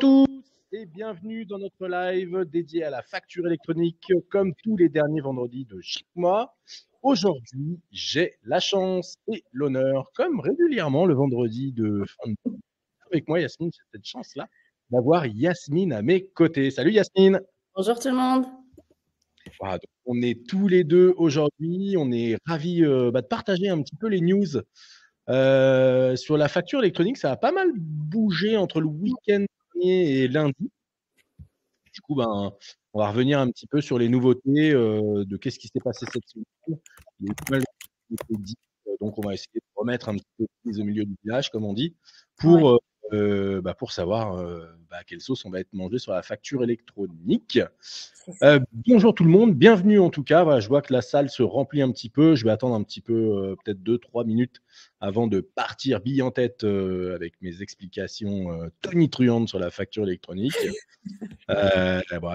tous et bienvenue dans notre live dédié à la facture électronique comme tous les derniers vendredis de chaque mois. Aujourd'hui, j'ai la chance et l'honneur, comme régulièrement le vendredi de fin de mois, avec moi Yasmine, j'ai cette chance-là d'avoir Yasmine à mes côtés. Salut Yasmine. Bonjour tout le monde. Voilà, donc on est tous les deux aujourd'hui, on est ravis de partager un petit peu les news sur la facture électronique. Ça a pas mal bougé entre le week-end dernier et lundi. Du coup, on va revenir un petit peu sur les nouveautés de qu'est-ce qui s'est passé cette semaine. Il y a eu pas mal de choses qui ont été dites, donc on va essayer de remettre un petit peu les au milieu du village, comme on dit, pour savoir quelle sauce on va être mangé sur la facture électronique. Bonjour tout le monde, bienvenue en tout cas. Voilà, je vois que la salle se remplit un petit peu. Je vais attendre un petit peu, peut-être 2-3 minutes avant de partir bille en tête avec mes explications tonitruantes sur la facture électronique.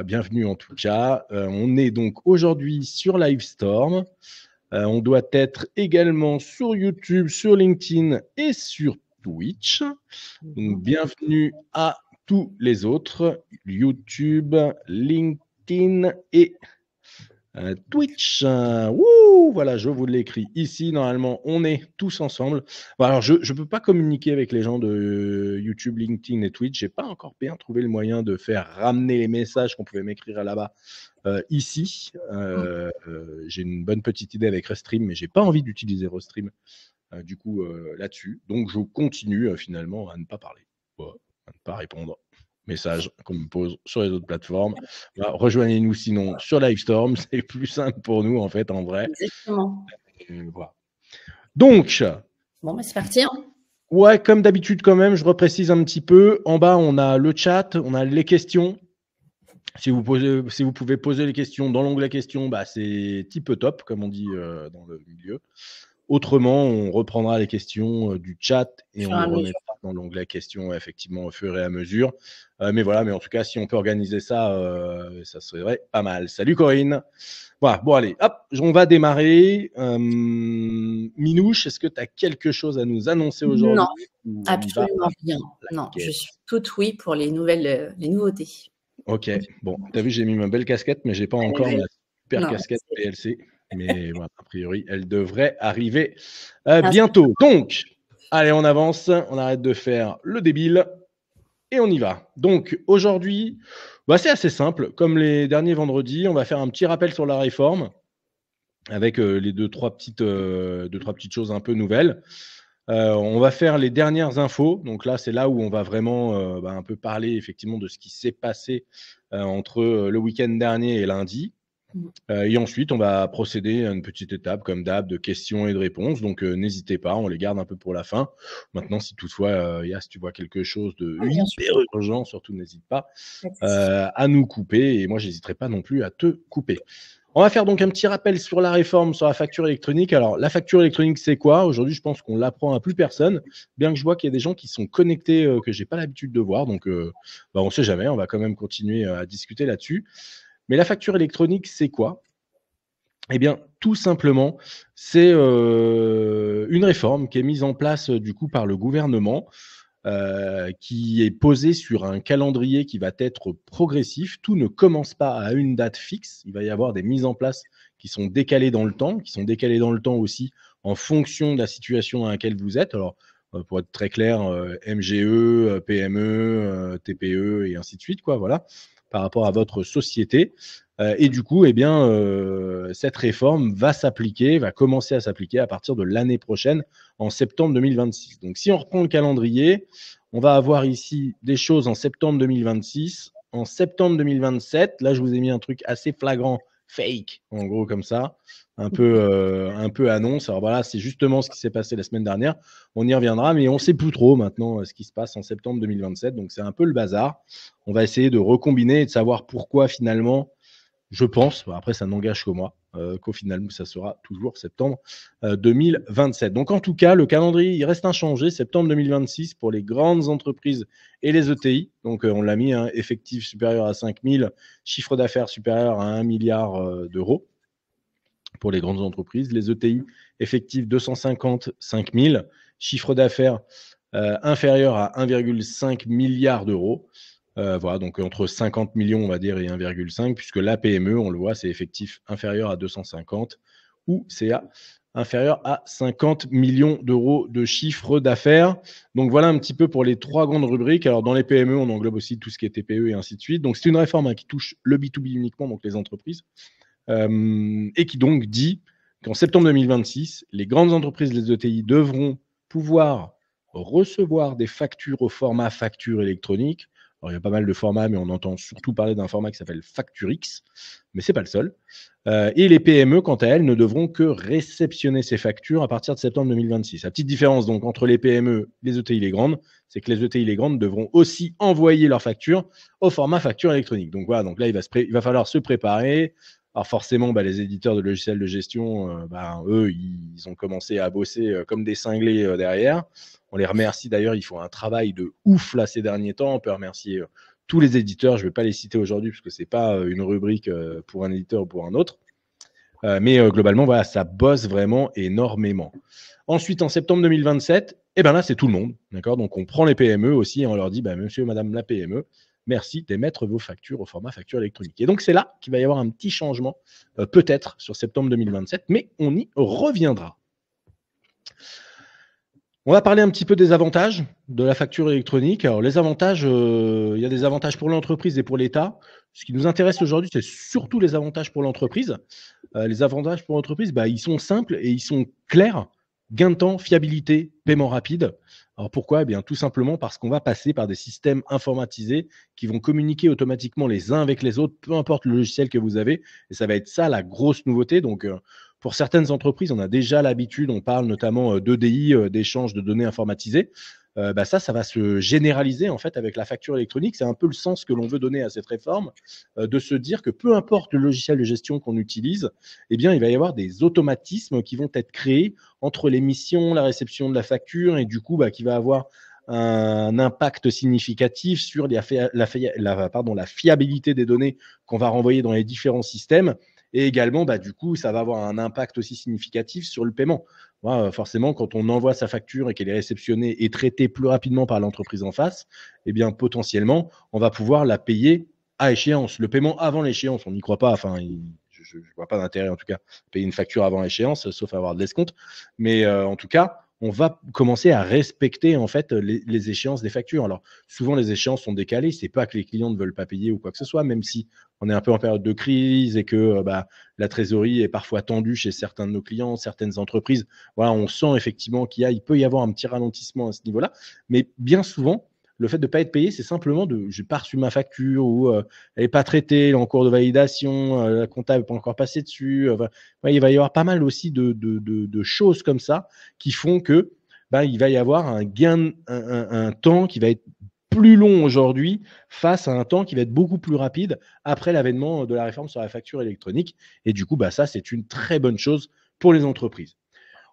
Bienvenue en tout cas. On est donc aujourd'hui sur Livestorm. On doit être également sur YouTube, sur LinkedIn et sur Twitch. Donc, bienvenue à tous les autres, YouTube, LinkedIn et Twitch. Voilà, je vous l'écris ici. Normalement, on est tous ensemble. Bon, alors, je ne peux pas communiquer avec les gens de YouTube, LinkedIn et Twitch. Je n'ai pas encore bien trouvé le moyen de faire ramener les messages qu'on pouvait m'écrire là-bas ici. J'ai une bonne petite idée avec Restream, mais je n'ai pas envie d'utiliser Restream là-dessus. Donc, je continue finalement à ne pas parler, à ne pas répondre messages qu'on me pose sur les autres plateformes. Rejoignez-nous sinon sur Livestorm, c'est plus simple pour nous en fait, en vrai. Exactement. Voilà. Donc, bon, c'est parti. Ouais, comme d'habitude quand même, je reprécise un petit peu. En bas, on a le chat, on a les questions. Si vous pouvez poser les questions dans l'onglet questions, c'est type top, comme on dit dans le milieu. Autrement, on reprendra les questions du chat et on les remettra dans l'onglet questions, effectivement, au fur et à mesure. Mais en tout cas, si on peut organiser ça, ça serait pas mal. Salut Corinne. Voilà, bon allez, hop, on va démarrer. Minouche, est-ce que tu as quelque chose à nous annoncer aujourd'hui? Non, absolument rien. Non, je suis toute oui pour les nouveautés. Ok, bon, tu as vu, j'ai mis ma belle casquette, mais je n'ai pas encore ma super casquette PLC. Mais a priori, elle devrait arriver bientôt. Donc, allez, on avance, on arrête de faire le débile et on y va. Donc, aujourd'hui, c'est assez simple. Comme les derniers vendredis, on va faire un petit rappel sur la réforme avec les deux, trois petites choses un peu nouvelles. On va faire les dernières infos. Donc là, c'est là où on va vraiment un peu parler effectivement de ce qui s'est passé entre le week-end dernier et lundi. Et ensuite, on va procéder à une petite étape, comme d'hab, de questions et de réponses. Donc, n'hésitez pas, on les garde un peu pour la fin. Maintenant, si toutefois, Yas, tu vois quelque chose de hyper urgent, surtout n'hésite pas à nous couper. Et moi, je n'hésiterai pas non plus à te couper. On va faire donc un petit rappel sur la réforme sur la facture électronique. Alors, la facture électronique, c'est quoi? Aujourd'hui, je pense qu'on l'apprend à plus personne, bien que je vois qu'il y a des gens qui sont connectés que je n'ai pas l'habitude de voir. Donc, on ne sait jamais, on va quand même continuer à discuter là-dessus. Mais la facture électronique, c'est quoi? Eh bien, tout simplement, c'est une réforme qui est mise en place du coup par le gouvernement, qui est posée sur un calendrier qui va être progressif. Tout ne commence pas à une date fixe. Il va y avoir des mises en place qui sont décalées dans le temps, aussi en fonction de la situation dans laquelle vous êtes. Alors, pour être très clair, MGE, PME, TPE et ainsi de suite, voilà, par rapport à votre société. Et du coup, cette réforme va commencer à s'appliquer à partir de l'année prochaine, en septembre 2026. Donc, si on reprend le calendrier, on va avoir ici des choses en septembre 2026, en septembre 2027. Là, je vous ai mis un truc assez flagrant, fake, en gros comme ça, un peu annonce. Alors voilà, c'est justement ce qui s'est passé la semaine dernière. On y reviendra, mais on ne sait plus trop maintenant ce qui se passe en septembre 2027. Donc, c'est un peu le bazar. On va essayer de recombiner et de savoir pourquoi finalement. Je pense, après ça n'engage que moi, qu'au final, ça sera toujours septembre 2027. Donc en tout cas, le calendrier, il reste inchangé, septembre 2026 pour les grandes entreprises et les ETI. Donc on l'a mis, effectif supérieur à 5 000, chiffre d'affaires supérieur à 1 milliard d'euros pour les grandes entreprises. Les ETI, effectif 250, 5 000, chiffre d'affaires inférieur à 1,5 milliard d'euros. Voilà, donc entre 50 millions, on va dire, et 1,5, puisque la PME, on le voit, c'est effectif inférieur à 250 ou CA inférieur à 50 millions d'euros de chiffre d'affaires. Donc voilà un petit peu pour les 3 grandes rubriques. Alors dans les PME, on englobe aussi tout ce qui est TPE et ainsi de suite. Donc c'est une réforme qui touche le B2B uniquement, donc les entreprises, et qui donc dit qu'en septembre 2026, les grandes entreprises, les ETI, devront pouvoir recevoir des factures au format facture électronique. Alors, il y a pas mal de formats, mais on entend surtout parler d'un format qui s'appelle FactureX, mais ce n'est pas le seul. Et les PME, quant à elles, ne devront que réceptionner ces factures à partir de septembre 2026. La petite différence donc entre les PME, les ETI, les grandes, c'est que les ETI, les grandes devront aussi envoyer leurs factures au format facture électronique. Donc voilà, donc là, il va falloir se préparer. Alors forcément, les éditeurs de logiciels de gestion, eux, ils ont commencé à bosser comme des cinglés derrière. On les remercie d'ailleurs, ils font un travail de ouf là ces derniers temps. On peut remercier tous les éditeurs. Je ne vais pas les citer aujourd'hui parce que ce n'est pas une rubrique pour un éditeur ou pour un autre. Mais globalement, voilà, ça bosse vraiment énormément. Ensuite, en septembre 2027, là, c'est tout le monde. D'accord ? Donc, on prend les PME aussi et on leur dit, monsieur, madame la PME, merci d'émettre vos factures au format facture électronique. Et donc, c'est là qu'il va y avoir un petit changement, peut-être sur septembre 2027, mais on y reviendra. On va parler un petit peu des avantages de la facture électronique. Alors, les avantages, il y a des avantages pour l'entreprise et pour l'État. Ce qui nous intéresse aujourd'hui, c'est surtout les avantages pour l'entreprise. Les avantages pour l'entreprise, ils sont simples et ils sont clairs. Gain de temps, fiabilité, paiement rapide. Alors pourquoi ? Tout simplement parce qu'on va passer par des systèmes informatisés qui vont communiquer automatiquement les uns avec les autres, peu importe le logiciel que vous avez. Et ça va être ça la grosse nouveauté. Donc, pour certaines entreprises, on a déjà l'habitude, on parle notamment d'EDI, d'échange de données informatisées. Ça va se généraliser en fait avec la facture électronique. C'est un peu le sens que l'on veut donner à cette réforme, de se dire que peu importe le logiciel de gestion qu'on utilise, il va y avoir des automatismes qui vont être créés entre l'émission, la réception de la facture et du coup qui va avoir un impact significatif sur la fiabilité des données qu'on va renvoyer dans les différents systèmes. Et également, du coup, ça va avoir un impact aussi significatif sur le paiement. Forcément, quand on envoie sa facture et qu'elle est réceptionnée et traitée plus rapidement par l'entreprise en face, potentiellement, on va pouvoir la payer à échéance. Le paiement avant l'échéance, on n'y croit pas. Enfin, je ne vois pas d'intérêt, en tout cas, payer une facture avant échéance, sauf avoir de l'escompte. Mais en tout cas, on va commencer à respecter en fait les échéances des factures. Alors, souvent, les échéances sont décalées. Ce n'est pas que les clients ne veulent pas payer ou quoi que ce soit, même si on est un peu en période de crise et que la trésorerie est parfois tendue chez certains de nos clients, certaines entreprises. Voilà, on sent effectivement il peut y avoir un petit ralentissement à ce niveau-là. Mais bien souvent, le fait de ne pas être payé, c'est simplement je n'ai pas reçu ma facture ou elle n'est pas traitée, elle est en cours de validation, la comptable n'est pas encore passée dessus. Il va y avoir pas mal aussi de choses comme ça qui font que il va y avoir un gain, un temps qui va être plus long aujourd'hui face à un temps qui va être beaucoup plus rapide après l'avènement de la réforme sur la facture électronique. Et du coup, ça, c'est une très bonne chose pour les entreprises.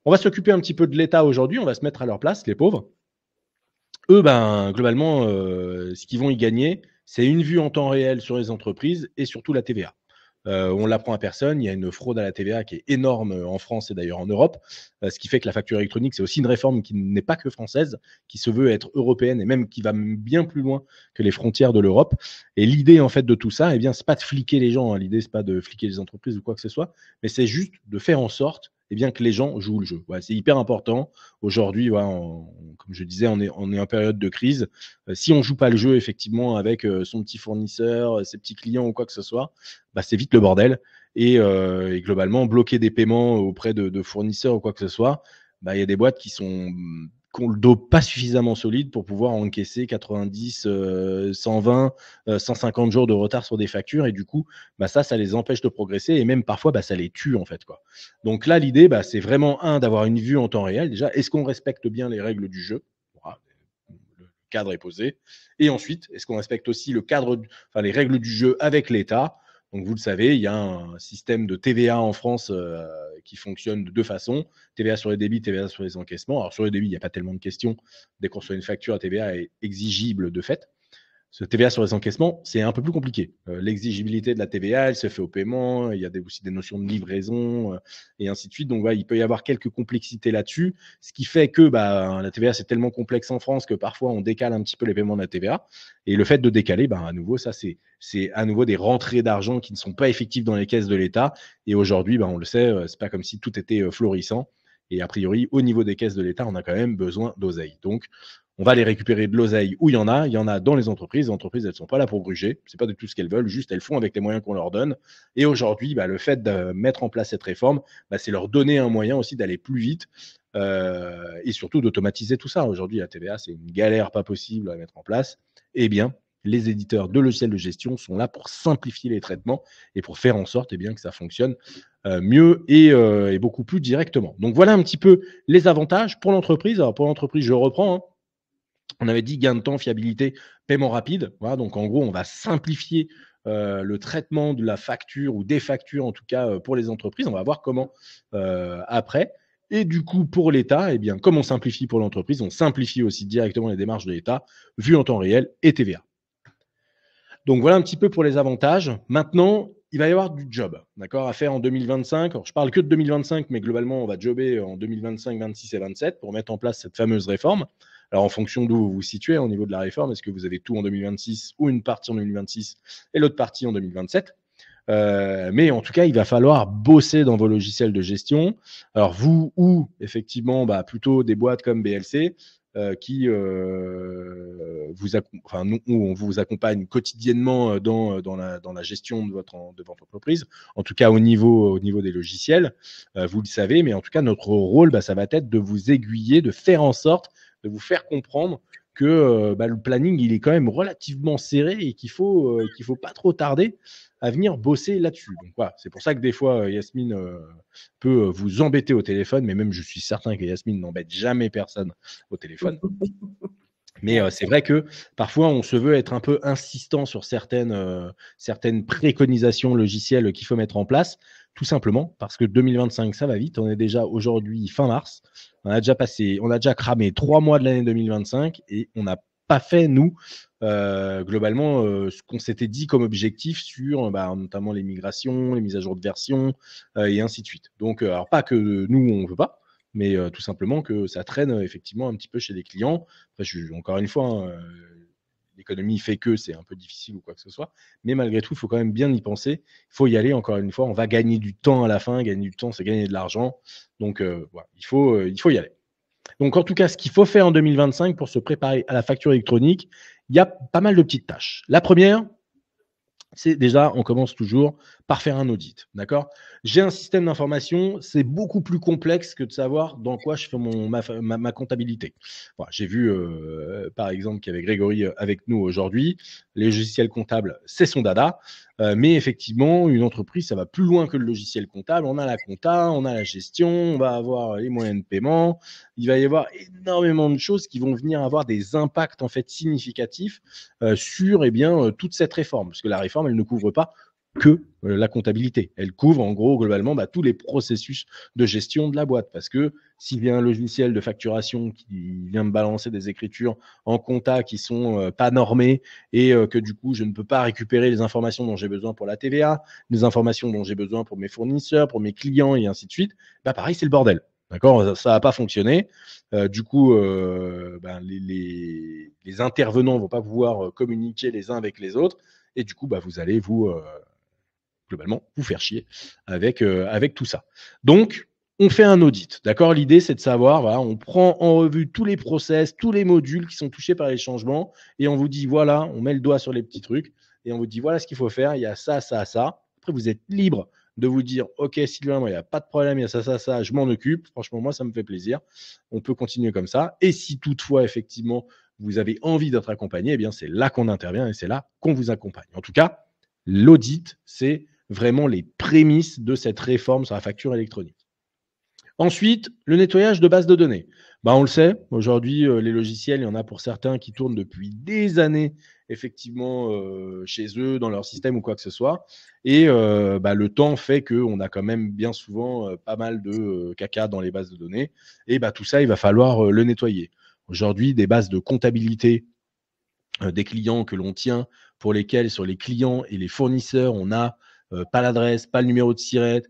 On va s'occuper un petit peu de l'État aujourd'hui, on va se mettre à leur place, les pauvres. Eux, globalement, ce qu'ils vont y gagner, c'est une vue en temps réel sur les entreprises et surtout la TVA. On ne l'apprend à personne, il y a une fraude à la TVA qui est énorme en France et d'ailleurs en Europe, ce qui fait que la facture électronique, c'est aussi une réforme qui n'est pas que française, qui se veut être européenne et même qui va bien plus loin que les frontières de l'Europe. Et l'idée en fait de tout ça, c'est pas de fliquer les gens, hein. L'idée c'est pas de fliquer les entreprises ou quoi que ce soit, mais c'est juste de faire en sorte que les gens jouent le jeu. C'est hyper important. Aujourd'hui, comme je disais, on est en période de crise. Si on ne joue pas le jeu, effectivement, avec son petit fournisseur, ses petits clients ou quoi que ce soit, c'est vite le bordel. Et globalement, bloquer des paiements auprès de fournisseurs ou quoi que ce soit, il y a des boîtes qui ont le dos pas suffisamment solide pour pouvoir encaisser 90, 120, 150 jours de retard sur des factures. Et du coup, ça les empêche de progresser et même parfois, ça les tue en fait, quoi. Donc là, l'idée, c'est vraiment d'avoir une vue en temps réel. Déjà, est-ce qu'on respecte bien les règles du jeu ? Voilà, le cadre est posé. Et ensuite, est-ce qu'on respecte aussi les règles du jeu avec l'État ? Donc, vous le savez, il y a un système de TVA en France qui fonctionne de deux façons. TVA sur les débits, TVA sur les encaissements. Alors, sur les débits, il n'y a pas tellement de questions. Dès qu'on reçoit une facture, la TVA est exigible de fait. Ce TVA sur les encaissements, c'est un peu plus compliqué. L'exigibilité de la TVA, elle se fait au paiement. Il y a aussi des notions de livraison et ainsi de suite. Donc, il peut y avoir quelques complexités là-dessus. Ce qui fait que la TVA, c'est tellement complexe en France que parfois, on décale un petit peu les paiements de la TVA. Et le fait de décaler, à nouveau, ça, c'est à nouveau des rentrées d'argent qui ne sont pas effectives dans les caisses de l'État. Et aujourd'hui, on le sait, c'est pas comme si tout était florissant. Et a priori, au niveau des caisses de l'État, on a quand même besoin d'oseille. Donc, on va les récupérer de l'oseille où il y en a. Il y en a dans les entreprises. Les entreprises, elles ne sont pas là pour gruger. Ce n'est pas du tout ce qu'elles veulent. Juste, elles font avec les moyens qu'on leur donne. Et aujourd'hui, le fait de mettre en place cette réforme, c'est leur donner un moyen aussi d'aller plus vite et surtout d'automatiser tout ça. Aujourd'hui, la TVA, c'est une galère pas possible à mettre en place. Eh bien, les éditeurs de logiciels de gestion sont là pour simplifier les traitements et pour faire en sorte que ça fonctionne mieux et beaucoup plus directement. Donc, voilà un petit peu les avantages pour l'entreprise. Alors, pour l'entreprise, je reprends. On avait dit gain de temps, fiabilité, paiement rapide. Voilà, donc, en gros, on va simplifier le traitement de la facture ou des factures, en tout cas pour les entreprises. On va voir comment après. Et du coup, pour l'État, comme on simplifie pour l'entreprise, on simplifie aussi directement les démarches de l'État, vues en temps réel et TVA. Donc, voilà un petit peu pour les avantages. Maintenant, il va y avoir du job, d'accord, à faire en 2025. Alors, je parle que de 2025, mais globalement, on va jobber en 2025, 26 et 27 pour mettre en place cette fameuse réforme. Alors, en fonction d'où vous vous situez au niveau de la réforme, est-ce que vous avez tout en 2026 ou une partie en 2026 et l'autre partie en 2027 ? Mais en tout cas, il va falloir bosser dans vos logiciels de gestion. Alors, vous ou effectivement, plutôt des boîtes comme BLC, qui nous, on vous accompagne quotidiennement dans la gestion de votre entreprise, en tout cas au niveau des logiciels, vous le savez, mais en tout cas notre rôle, ça va être de vous aiguiller, de faire en sorte de vous faire comprendre que le planning, il est quand même relativement serré et qu'il faut pas trop tarder à venir bosser là-dessus. Donc voilà, c'est pour ça que des fois, Yasmine peut vous embêter au téléphone, mais même je suis certain que Yasmine n'embête jamais personne au téléphone. Mais c'est vrai que parfois, on se veut être un peu insistant sur certaines préconisations logicielles qu'il faut mettre en place, tout simplement parce que 2025, ça va vite. On est déjà aujourd'hui fin mars. On a déjà cramé 3 mois de l'année 2025 et on n'a pas fait, nous, globalement, ce qu'on s'était dit comme objectif sur notamment les migrations, les mises à jour de version et ainsi de suite. Donc, alors pas que nous, on ne veut pas, mais tout simplement que ça traîne effectivement un petit peu chez les clients. Après, encore une fois, l'économie fait que c'est un peu difficile ou quoi que ce soit, mais malgré tout, il faut quand même bien y penser. Il faut y aller, encore une fois, on va gagner du temps à la fin. Gagner du temps, c'est gagner de l'argent. Donc, voilà, il faut y aller. Donc, en tout cas, ce qu'il faut faire en 2025 pour se préparer à la facture électronique, il y a pas mal de petites tâches. La première, c'est déjà, on commence toujours par faire un audit, d'accord ? J'ai un système d'information, c'est beaucoup plus complexe que de savoir dans quoi je fais ma comptabilité. Voilà, j'ai vu, par exemple, qu'il y avait Grégory avec nous aujourd'hui. Les logiciels comptables, c'est son dada. Mais effectivement, une entreprise, ça va plus loin que le logiciel comptable. On a la compta, on a la gestion, on va avoir les moyens de paiement. Il va y avoir énormément de choses qui vont venir avoir des impacts en fait significatifs sur toute cette réforme. Parce que la réforme, elle ne couvre pas que la comptabilité. Elle couvre en gros globalement tous les processus de gestion de la boîte. Parce que s'il y a un logiciel de facturation qui vient me balancer des écritures en compta qui sont pas normées et que du coup je ne peux pas récupérer les informations dont j'ai besoin pour la TVA, les informations dont j'ai besoin pour mes fournisseurs, pour mes clients et ainsi de suite, pareil, c'est le bordel. D'accord, ça n'a pas fonctionné. Du coup, les intervenants ne vont pas pouvoir communiquer les uns avec les autres. Et du coup, vous allez globalement, vous faire chier avec tout ça. Donc, on fait un audit. D'accord ? L'idée, c'est de savoir, voilà, on prend en revue tous les process, tous les modules qui sont touchés par les changements. Et on vous dit, voilà, on met le doigt sur les petits trucs. Et on vous dit, voilà ce qu'il faut faire. Il y a ça, ça, ça. Après, vous êtes libre de vous dire, OK, Sylvain, moi, il n'y a pas de problème, il y a ça, ça, ça, je m'en occupe. Franchement, moi, ça me fait plaisir. On peut continuer comme ça. Et si toutefois, effectivement, vous avez envie d'être accompagné, eh bien, c'est là qu'on intervient et c'est là qu'on vous accompagne. En tout cas, l'audit, c'est vraiment les prémices de cette réforme sur la facture électronique. Ensuite, le nettoyage de bases de données. On le sait, aujourd'hui, les logiciels, il y en a pour certains qui tournent depuis des années, effectivement, chez eux, dans leur système ou quoi que ce soit. Et le temps fait qu'on a quand même bien souvent pas mal de caca dans les bases de données. Et tout ça, il va falloir le nettoyer. Aujourd'hui, des bases de comptabilité des clients que l'on tient, pour lesquels sur les clients et les fournisseurs, on n'a pas l'adresse, pas le numéro de SIRET,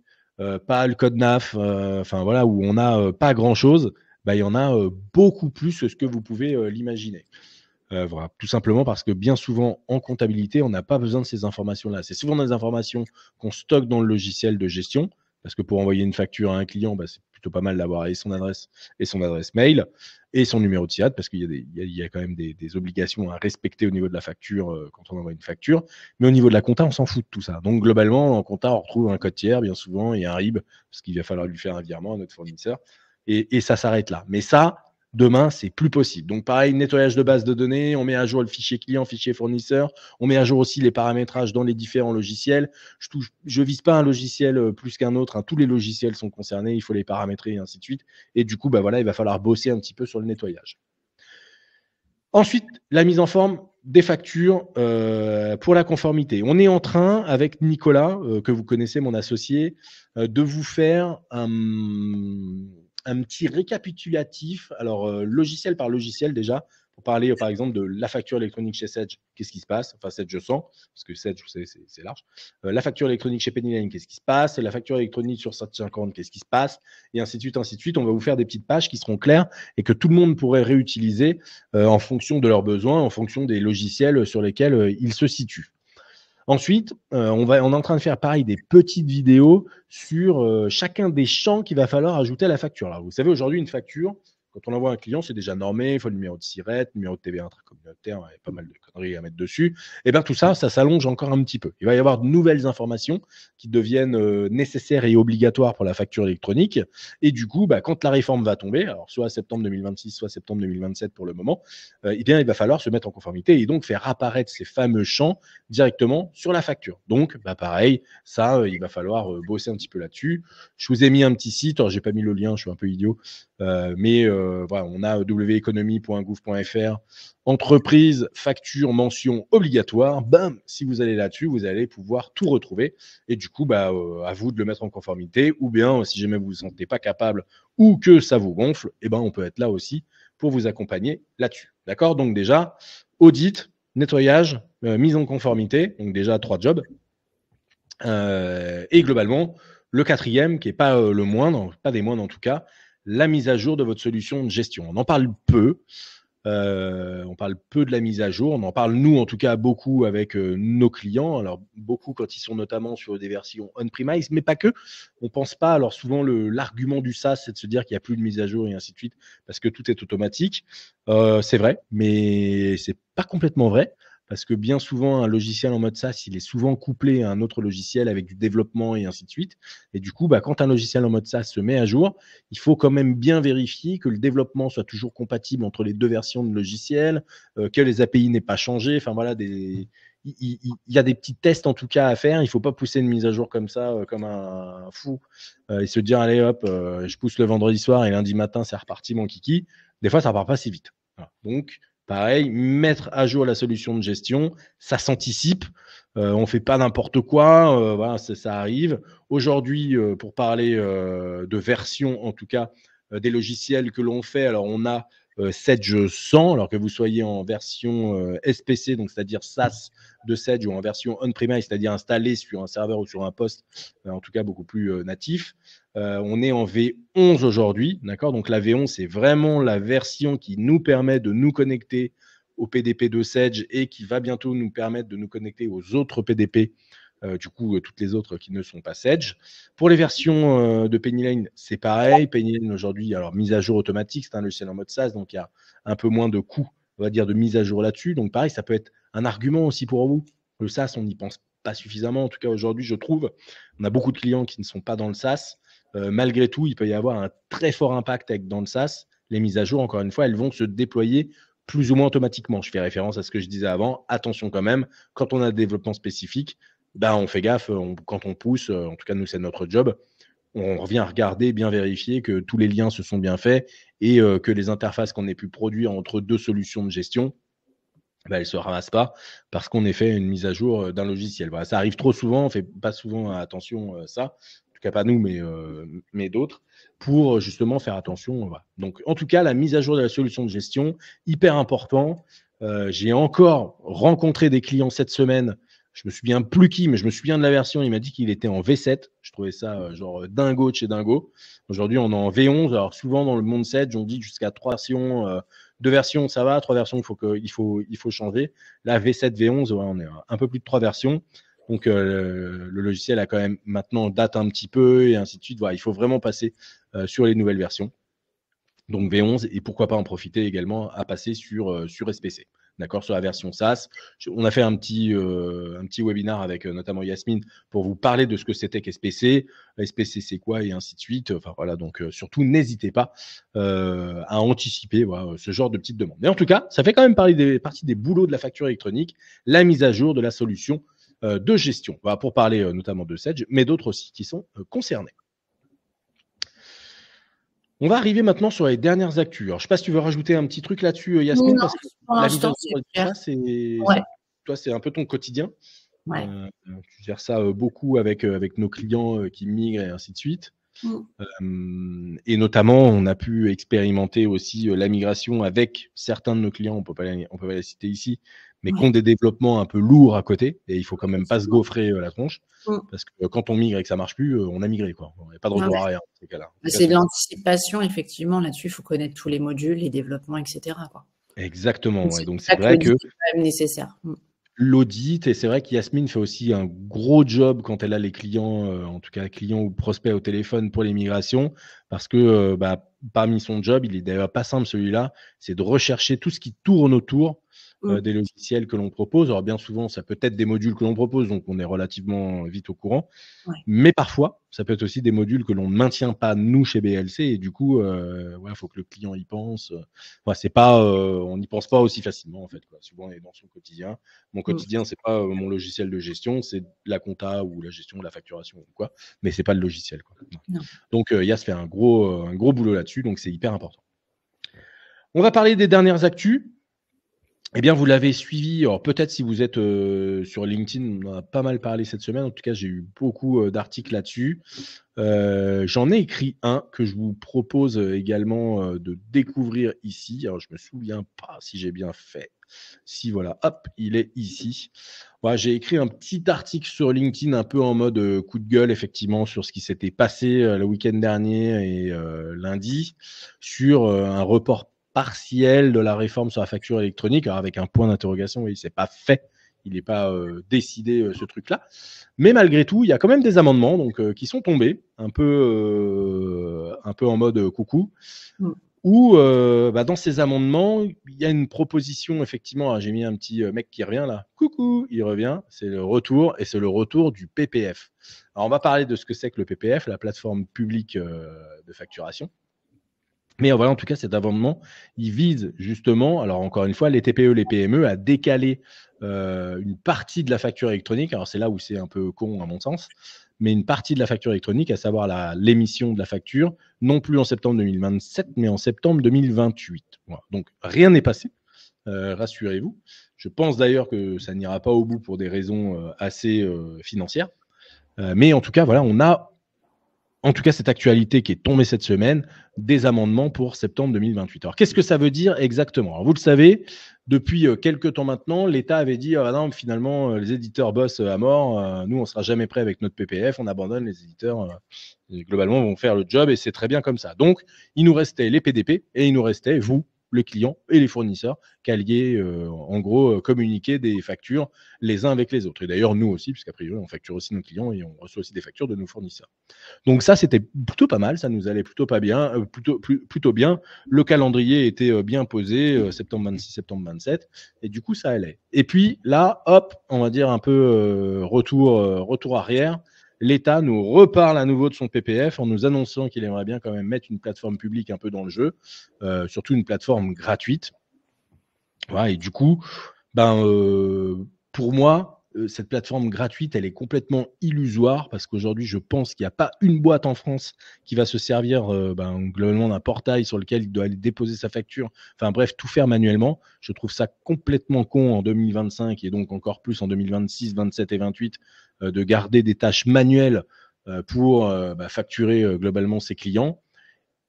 pas le code NAF, enfin voilà, où on n'a pas grand-chose, bah, il y en a beaucoup plus que ce que vous pouvez l'imaginer. Voilà, tout simplement parce que bien souvent en comptabilité, on n'a pas besoin de ces informations-là. C'est souvent des informations qu'on stocke dans le logiciel de gestion, parce que pour envoyer une facture à un client, bah, c'est plutôt pas mal d'avoir et son adresse mail et son numéro de SIRET, parce qu'il y a quand même des obligations à respecter au niveau de la facture quand on envoie une facture. Mais au niveau de la compta, on s'en fout de tout ça. Donc globalement, en compta, on retrouve un code tiers bien souvent et un RIB, parce qu'il va falloir lui faire un virement à notre fournisseur. Et ça s'arrête là. Mais ça, demain, c'est plus possible. Donc, pareil, nettoyage de base de données, on met à jour le fichier client, fichier fournisseur, on met à jour aussi les paramétrages dans les différents logiciels. Je vise pas un logiciel plus qu'un autre, hein. Tous les logiciels sont concernés, il faut les paramétrer et ainsi de suite. Et du coup, bah voilà, il va falloir bosser un petit peu sur le nettoyage. Ensuite, la mise en forme des factures pour la conformité. On est en train, avec Nicolas, que vous connaissez, mon associé, de vous faire un petit récapitulatif, alors logiciel par logiciel déjà, pour parler par exemple de la facture électronique chez Sedge, qu'est-ce qui se passe, enfin Sedge je sens, parce que Sedge, vous savez, c'est large. La facture électronique chez Pennyline, qu'est-ce qui se passe, la facture électronique sur 750, qu'est-ce qui se passe, et ainsi de suite, ainsi de suite. On va vous faire des petites pages qui seront claires et que tout le monde pourrait réutiliser en fonction de leurs besoins, en fonction des logiciels sur lesquels ils se situent. Ensuite, on est en train de faire pareil des petites vidéos sur chacun des champs qu'il va falloir ajouter à la facture. Alors, vous savez, aujourd'hui, une facture, quand on envoie un client, c'est déjà normé, il faut le numéro de SIRET, numéro de TVA intracommunautaire, il y a pas mal de conneries à mettre dessus. Et bien tout ça, ça s'allonge encore un petit peu. Il va y avoir de nouvelles informations qui deviennent nécessaires et obligatoires pour la facture électronique. Et du coup, bah, quand la réforme va tomber, alors soit septembre 2026, soit septembre 2027 pour le moment, eh bien, il va falloir se mettre en conformité et donc faire apparaître ces fameux champs directement sur la facture. Donc, bah, pareil, ça, il va falloir bosser un petit peu là-dessus. Je vous ai mis un petit site, alors j'ai pas mis le lien, je suis un peu idiot, mais voilà, on a weconomy.gouv.fr, entreprise, facture, mention obligatoire. Bam, si vous allez là-dessus, vous allez pouvoir tout retrouver. Et du coup, bah, à vous de le mettre en conformité. Ou bien, si jamais vous ne vous sentez pas capable ou que ça vous gonfle, eh ben, on peut être là aussi pour vous accompagner là-dessus. D'accord? Donc déjà, audit, nettoyage, mise en conformité. Donc déjà, 3 jobs. Et globalement, le quatrième, qui n'est pas le moindre, pas des moindres en tout cas, la mise à jour de votre solution de gestion. On en parle peu. On parle peu de la mise à jour. On en parle, nous, en tout cas, beaucoup avec nos clients. Alors, beaucoup quand ils sont notamment sur des versions on-premise, mais pas que. On ne pense pas. Alors, souvent, l'argument du SaaS, c'est de se dire qu'il n'y a plus de mise à jour et ainsi de suite, parce que tout est automatique. C'est vrai, mais c'est pas complètement vrai. Parce que bien souvent, un logiciel en mode SaaS, il est souvent couplé à un autre logiciel avec du développement et ainsi de suite. Et du coup, bah, quand un logiciel en mode SaaS se met à jour, il faut quand même bien vérifier que le développement soit toujours compatible entre les deux versions de logiciel, que les API n'aient pas changé. Enfin voilà, il y a des petits tests en tout cas à faire. Il ne faut pas pousser une mise à jour comme ça, comme un fou, et se dire allez hop, je pousse le vendredi soir et lundi matin, c'est reparti mon kiki. Des fois, ça ne part pas si vite. Voilà. Donc, pareil, mettre à jour la solution de gestion, ça s'anticipe. On ne fait pas n'importe quoi. Voilà, ça arrive. Aujourd'hui, pour parler de version, en tout cas, des logiciels que l'on fait, alors on a Sedge 100, alors que vous soyez en version SPC, donc c'est-à-dire SaaS de Sedge, ou en version on-premise, c'est-à-dire installé sur un serveur ou sur un poste, en tout cas beaucoup plus natif. On est en V11 aujourd'hui, d'accord? Donc la V11, c'est vraiment la version qui nous permet de nous connecter au PDP de Sedge et qui va bientôt nous permettre de nous connecter aux autres PDP, du coup, toutes les autres qui ne sont pas Sedge. Pour les versions de Pennyline, c'est pareil. Pennyline aujourd'hui, alors mise à jour automatique, c'est un logiciel en mode SaaS, donc il y a un peu moins de coûts, on va dire, de mise à jour là-dessus. Donc pareil, ça peut être un argument aussi pour vous. Le SaaS, on n'y pense pas suffisamment. En tout cas, aujourd'hui, je trouve, on a beaucoup de clients qui ne sont pas dans le SaaS. Malgré tout, il peut y avoir un très fort impact dans le SaaS. Les mises à jour, encore une fois, elles vont se déployer plus ou moins automatiquement. Je fais référence à ce que je disais avant. Attention quand même, quand on a des développements spécifiques, ben on fait gaffe, quand on pousse, en tout cas nous c'est notre job, on revient regarder, bien vérifier que tous les liens se sont bien faits et que les interfaces qu'on ait pu produire entre deux solutions de gestion, ben, elles ne se ramassent pas parce qu'on ait fait une mise à jour d'un logiciel. Voilà, ça arrive trop souvent, on ne fait pas souvent attention à ça, en tout cas pas nous, mais d'autres, pour justement faire attention. Voilà. Donc en tout cas, la mise à jour de la solution de gestion, hyper important. J'ai encore rencontré des clients cette semaine. Je me souviens plus qui, mais je me souviens de la version. Il m'a dit qu'il était en V7. Je trouvais ça genre dingo de chez dingo. Aujourd'hui, on est en V11. Alors souvent dans le monde 7, on dit jusqu'à 3 versions. 2 versions, ça va. 3 versions, il faut changer. Là, V7, V11, ouais, on est un peu plus de 3 versions. Donc le logiciel a quand même maintenant date un petit peu et ainsi de suite. Voilà, il faut vraiment passer sur les nouvelles versions. Donc V11 et pourquoi pas en profiter également à passer sur SPC. D'accord, sur la version SaaS. On a fait un petit webinaire avec notamment Yasmine pour vous parler de ce que c'était qu'SPC, SPC c'est quoi et ainsi de suite. Enfin voilà, donc surtout n'hésitez pas à anticiper voilà, ce genre de petites demandes. Mais en tout cas, ça fait quand même partie des boulots de la facture électronique, la mise à jour de la solution de gestion. Voilà, pour parler notamment de Sedge, mais d'autres aussi qui sont concernés. On va arriver maintenant sur les dernières actus. Alors, je ne sais pas si tu veux rajouter un petit truc là-dessus, Yasmine, non, parce que pour la mise à l'instant, jour, toi, c'est un peu ton quotidien. Ouais. Tu gères ça beaucoup avec nos clients qui migrent et ainsi de suite. Et notamment, on a pu expérimenter aussi la migration avec certains de nos clients, on peut pas les citer ici, mais qui ont des développements un peu lourds à côté, et il faut quand même pas se gaufrer la tronche, parce que quand on migre et que ça marche plus, on a migré, quoi. On n'a pas de retour arrière dans ces cas-là. C'est de l'anticipation, effectivement, là-dessus, il faut connaître tous les modules, les développements, etc. quoi. Exactement, Donc, donc c'est vrai que c'est quand même nécessaire. L'audit, et c'est vrai qu'Yasmine fait aussi un gros job quand elle a les clients, en tout cas clients ou prospects au téléphone pour les migrations, parce que parmi son job, il est d'ailleurs pas simple celui-là, c'est de rechercher tout ce qui tourne autour des logiciels que l'on propose. Alors bien souvent, ça peut être des modules que l'on propose, donc on est relativement vite au courant. Mais parfois, ça peut être aussi des modules que l'on ne maintient pas nous chez BLC, et du coup, faut que le client y pense. C'est pas, on n'y pense pas aussi facilement en fait, quoi. Souvent, on est dans son quotidien. Mon quotidien, c'est pas mon logiciel de gestion, c'est la compta ou la gestion de la facturation ou quoi, mais c'est pas le logiciel, quoi. Non. Donc, Yas fait un gros boulot là-dessus, donc c'est hyper important. On va parler des dernières actus. Eh bien, vous l'avez suivi. Alors, peut-être si vous êtes sur LinkedIn, on en a pas mal parlé cette semaine. En tout cas, j'ai eu beaucoup d'articles là-dessus. J'en ai écrit un que je vous propose également de découvrir ici. Alors, je me souviens pas si j'ai bien fait. Si, voilà, hop, il est ici. Voilà, j'ai écrit un petit article sur LinkedIn un peu en mode coup de gueule, effectivement, sur ce qui s'était passé le week-end dernier et lundi, sur un report partiel de la réforme sur la facture électronique, alors avec un point d'interrogation, oui, c'est pas fait, il n'est pas décidé ce truc-là. Mais malgré tout, il y a quand même des amendements donc, qui sont tombés, un peu en mode coucou, où dans ces amendements, il y a une proposition, effectivement, j'ai mis un petit mec qui revient là, coucou, il revient, c'est le retour, et c'est le retour du PPF. Alors on va parler de ce que c'est que le PPF, la plateforme publique de facturation. Mais voilà, en tout cas, cet amendement, il vise justement, alors encore une fois, les TPE, les PME, à décaler une partie de la facture électronique. Alors c'est là où c'est un peu con à mon sens, mais une partie de la facture électronique, à savoir l'émission de la facture, non plus en septembre 2027, mais en septembre 2028. Voilà. Donc rien n'est passé, rassurez-vous. Je pense d'ailleurs que ça n'ira pas au bout pour des raisons assez financières. Mais en tout cas, voilà, on a cette actualité qui est tombée cette semaine, des amendements pour septembre 2028. Alors, qu'est-ce que ça veut dire exactement? Alors, vous le savez, depuis quelques temps maintenant, l'État avait dit non, finalement, les éditeurs bossent à mort, nous, on ne sera jamais prêts avec notre PPF, on abandonne, les éditeurs, globalement, vont faire le job et c'est très bien comme ça. Donc, il nous restait les PDP et il nous restait, vous, les clients et les fournisseurs, qui alliez en gros communiquer des factures les uns avec les autres. Et d'ailleurs, nous aussi, puisqu'a priori, on facture aussi nos clients et on reçoit aussi des factures de nos fournisseurs. Donc ça, c'était plutôt pas mal, ça nous allait plutôt bien. Le calendrier était bien posé, septembre 26, septembre 27, et du coup, ça allait. Et puis là, hop, on va dire un peu retour arrière. L'État nous reparle à nouveau de son PPF en nous annonçant qu'il aimerait bien quand même mettre une plateforme publique un peu dans le jeu, surtout une plateforme gratuite. Voilà, et du coup, pour moi, cette plateforme gratuite, elle est complètement illusoire parce qu'aujourd'hui, je pense qu'il n'y a pas une boîte en France qui va se servir globalement d'un portail sur lequel il doit aller déposer sa facture. Enfin bref, tout faire manuellement. Je trouve ça complètement con en 2025 et donc encore plus en 2026, 27 et 28 de garder des tâches manuelles pour facturer globalement ses clients.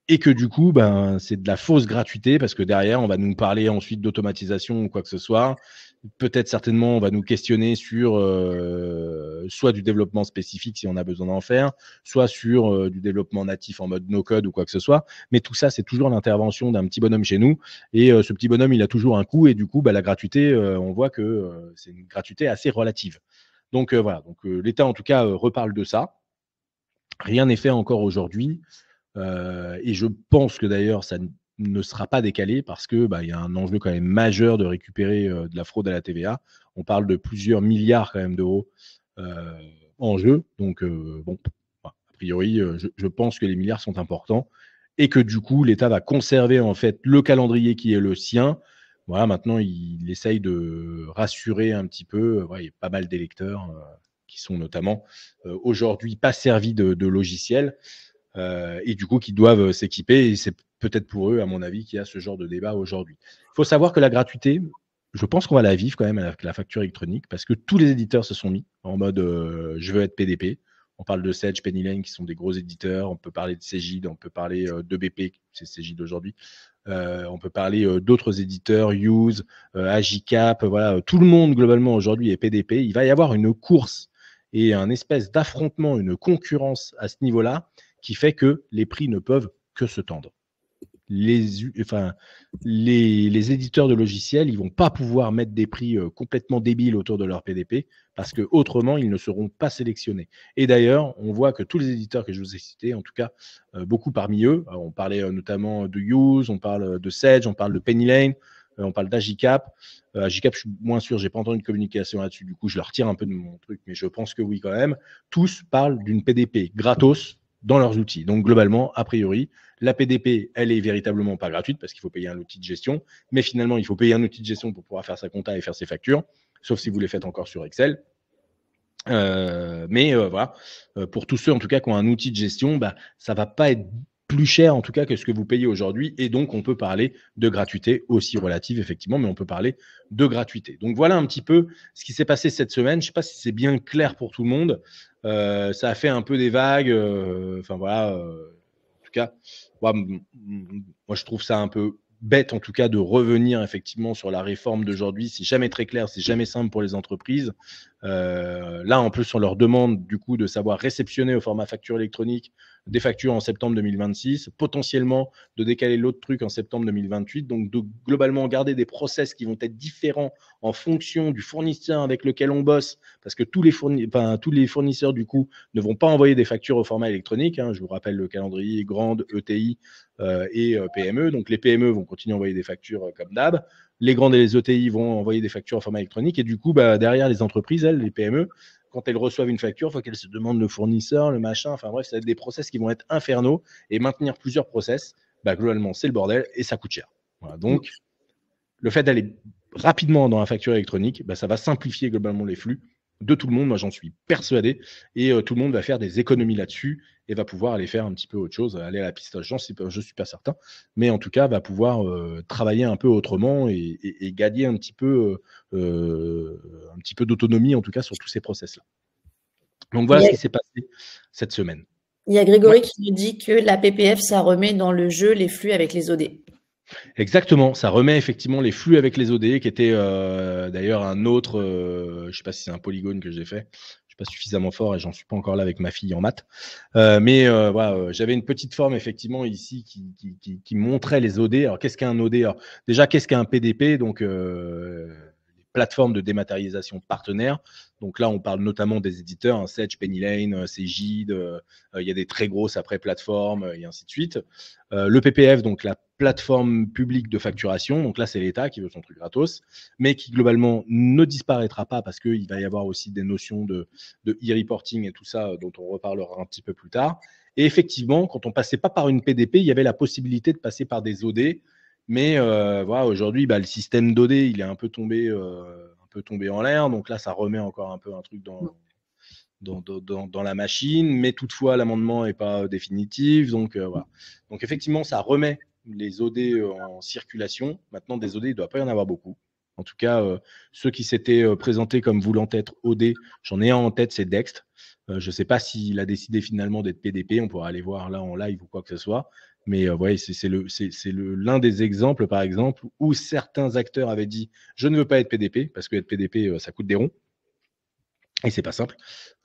et que du coup, ben, c'est de la fausse gratuité parce que derrière, on va nous parler ensuite d'automatisation ou quoi que ce soit. Peut-être certainement, on va nous questionner sur soit du développement spécifique si on a besoin d'en faire, soit sur du développement natif en mode no-code ou quoi que ce soit. Mais tout ça, c'est toujours l'intervention d'un petit bonhomme chez nous. Et ce petit bonhomme, il a toujours un coût. Et du coup, bah, la gratuité, on voit que c'est une gratuité assez relative. Donc voilà, donc l'État en tout cas reparle de ça. Rien n'est fait encore aujourd'hui. Et je pense que d'ailleurs, ça ne sera pas décalé parce que bah, y a un enjeu quand même majeur de récupérer de la fraude à la TVA. On parle de plusieurs milliards quand même d'euros en jeu. Donc, bon, a priori, je pense que les milliards sont importants et que du coup, l'État va conserver en fait le calendrier qui est le sien. Voilà, maintenant, il essaye de rassurer un petit peu. Ouais, il y a pas mal d'électeurs qui sont notamment aujourd'hui pas servis de logiciels. Et du coup qui doivent s'équiper. Et c'est peut-être pour eux, à mon avis, qu'il y a ce genre de débat aujourd'hui. Il faut savoir que la gratuité, je pense qu'on va la vivre quand même avec la facture électronique parce que tous les éditeurs se sont mis en mode je veux être PDP. On parle de Sage, Pennyline qui sont des gros éditeurs. On peut parler de Cegid, on peut parler de BP, c'est Cegid aujourd'hui. On peut parler d'autres éditeurs, Use, Agicap. Voilà, tout le monde globalement aujourd'hui est PDP. Il va y avoir une course et un espèce d'affrontement, une concurrence à ce niveau-là qui fait que les prix ne peuvent que se tendre. Les éditeurs de logiciels, ils vont pas pouvoir mettre des prix complètement débiles autour de leur PDP parce que autrement ils ne seront pas sélectionnés. Et d'ailleurs, on voit que tous les éditeurs que je vous ai cités, en tout cas beaucoup parmi eux, on parlait notamment de Use, on parle de Sage, on parle de Pennyline, on parle d'Agicap. Agicap, je suis moins sûr, j'ai pas entendu de communication là-dessus, du coup je le retire un peu de mon truc, mais je pense que oui quand même. Tous parlent d'une PDP gratos dans leurs outils. Donc globalement, a priori, la PDP, elle est véritablement pas gratuite parce qu'il faut payer un outil de gestion, mais finalement, il faut payer un outil de gestion pour pouvoir faire sa compta et faire ses factures, sauf si vous les faites encore sur Excel. Mais voilà, pour tous ceux en tout cas qui ont un outil de gestion, bah, ça va pas être plus cher en tout cas que ce que vous payez aujourd'hui, et donc on peut parler de gratuité aussi relative effectivement, mais on peut parler de gratuité. Donc voilà un petit peu ce qui s'est passé cette semaine. Je sais pas si c'est bien clair pour tout le monde. Ça a fait un peu des vagues. Enfin voilà. En tout cas, moi je trouve ça un peu bête en tout cas de revenir effectivement sur la réforme d'aujourd'hui. C'est jamais très clair, c'est jamais simple pour les entreprises. Là, en plus, on leur demande du coup de savoir réceptionner au format facture électronique des factures en septembre 2026, potentiellement de décaler l'autre truc en septembre 2028. Donc, de globalement garder des process qui vont être différents en fonction du fournisseur avec lequel on bosse, parce que tous les fournisseurs du coup ne vont pas envoyer des factures au format électronique. Je vous rappelle le calendrier grande, ETI et PME. Donc, les PME vont continuer à envoyer des factures comme d'hab. Les grandes et les ETI vont envoyer des factures en format électronique et du coup, derrière les entreprises, les PME, quand elles reçoivent une facture, il faut qu'elles se demandent le fournisseur, le machin. Enfin bref, ça va être des process qui vont être infernaux et maintenir plusieurs process, globalement, c'est le bordel et ça coûte cher. Voilà, donc, le fait d'aller rapidement dans la facture électronique, ça va simplifier globalement les flux de tout le monde. Moi, j'en suis persuadé et tout le monde va faire des économies là-dessus et va pouvoir aller faire un petit peu autre chose, aller à la pistache, je suis pas certain, mais en tout cas va pouvoir travailler un peu autrement et gagner un petit peu d'autonomie en tout cas sur tous ces process-là. Donc voilà ce qui s'est passé cette semaine. Il y a Grégory qui nous dit que la PPF, ça remet dans le jeu les flux avec les OD. Exactement, ça remet effectivement les flux avec les OD, qui était d'ailleurs un autre, je ne sais pas si c'est un polygone que j'ai fait, je suis pas suffisamment fort et j'en suis pas encore là avec ma fille en maths, mais voilà, j'avais une petite forme effectivement ici qui montrait les OD. Alors qu'est-ce qu'un OD? Alors, déjà, qu'est-ce qu'un PDP? Donc plateforme de dématérialisation partenaire. Donc là, on parle notamment des éditeurs, Sage, Pennyline, Cegid, il y a des très grosses après plateformes et ainsi de suite. Le PPF, donc la plateforme publique de facturation, donc là c'est l'État qui veut son truc gratos, mais qui globalement ne disparaîtra pas parce qu'il va y avoir aussi des notions de e-reporting et tout ça dont on reparlera un petit peu plus tard. Et effectivement, quand on passait pas par une PDP, il y avait la possibilité de passer par des OD. Mais voilà, aujourd'hui, le système d'OD, il est un peu tombé en l'air. Donc là, ça remet encore un peu un truc dans la machine. Mais toutefois, l'amendement n'est pas définitif. Donc voilà. Donc effectivement, ça remet les OD en circulation. Maintenant, des OD, il ne doit pas y en avoir beaucoup. En tout cas, ceux qui s'étaient présentés comme voulant être OD, j'en ai un en tête, c'est Dext. Je ne sais pas s'il a décidé finalement d'être PDP, on pourra aller voir là en live ou quoi que ce soit. Mais ouais, c'est l'un des exemples, par exemple, où certains acteurs avaient dit « je ne veux pas être PDP », parce que être PDP, ça coûte des ronds. Et c'est pas simple,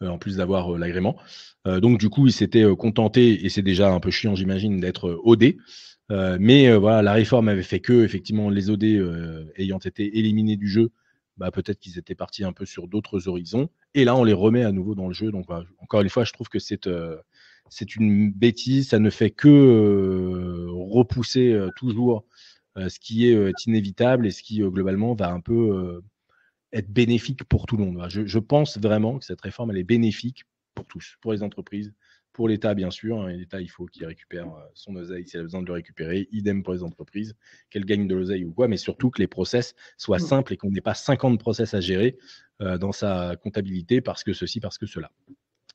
en plus d'avoir l'agrément. Donc du coup, ils s'étaient contentés, et c'est déjà un peu chiant, j'imagine, d'être OD. Mais voilà, la réforme avait fait que, effectivement, les OD ayant été éliminés du jeu, bah, peut-être qu'ils étaient partis un peu sur d'autres horizons. Et là, on les remet à nouveau dans le jeu. Donc, voilà, encore une fois, je trouve que c'est une bêtise. Ça ne fait que repousser toujours ce qui est inévitable et ce qui, globalement, va un peu être bénéfique pour tout le monde. Je pense vraiment que cette réforme, elle est bénéfique pour tous, pour les entreprises, pour l'État, bien sûr. Et l'État, il faut qu'il récupère son oseille s'il a besoin de le récupérer. Idem pour les entreprises, qu'elles gagnent de l'oseille ou quoi, mais surtout que les process soient simples et qu'on n'ait pas 50 process à gérer dans sa comptabilité parce que ceci, parce que cela.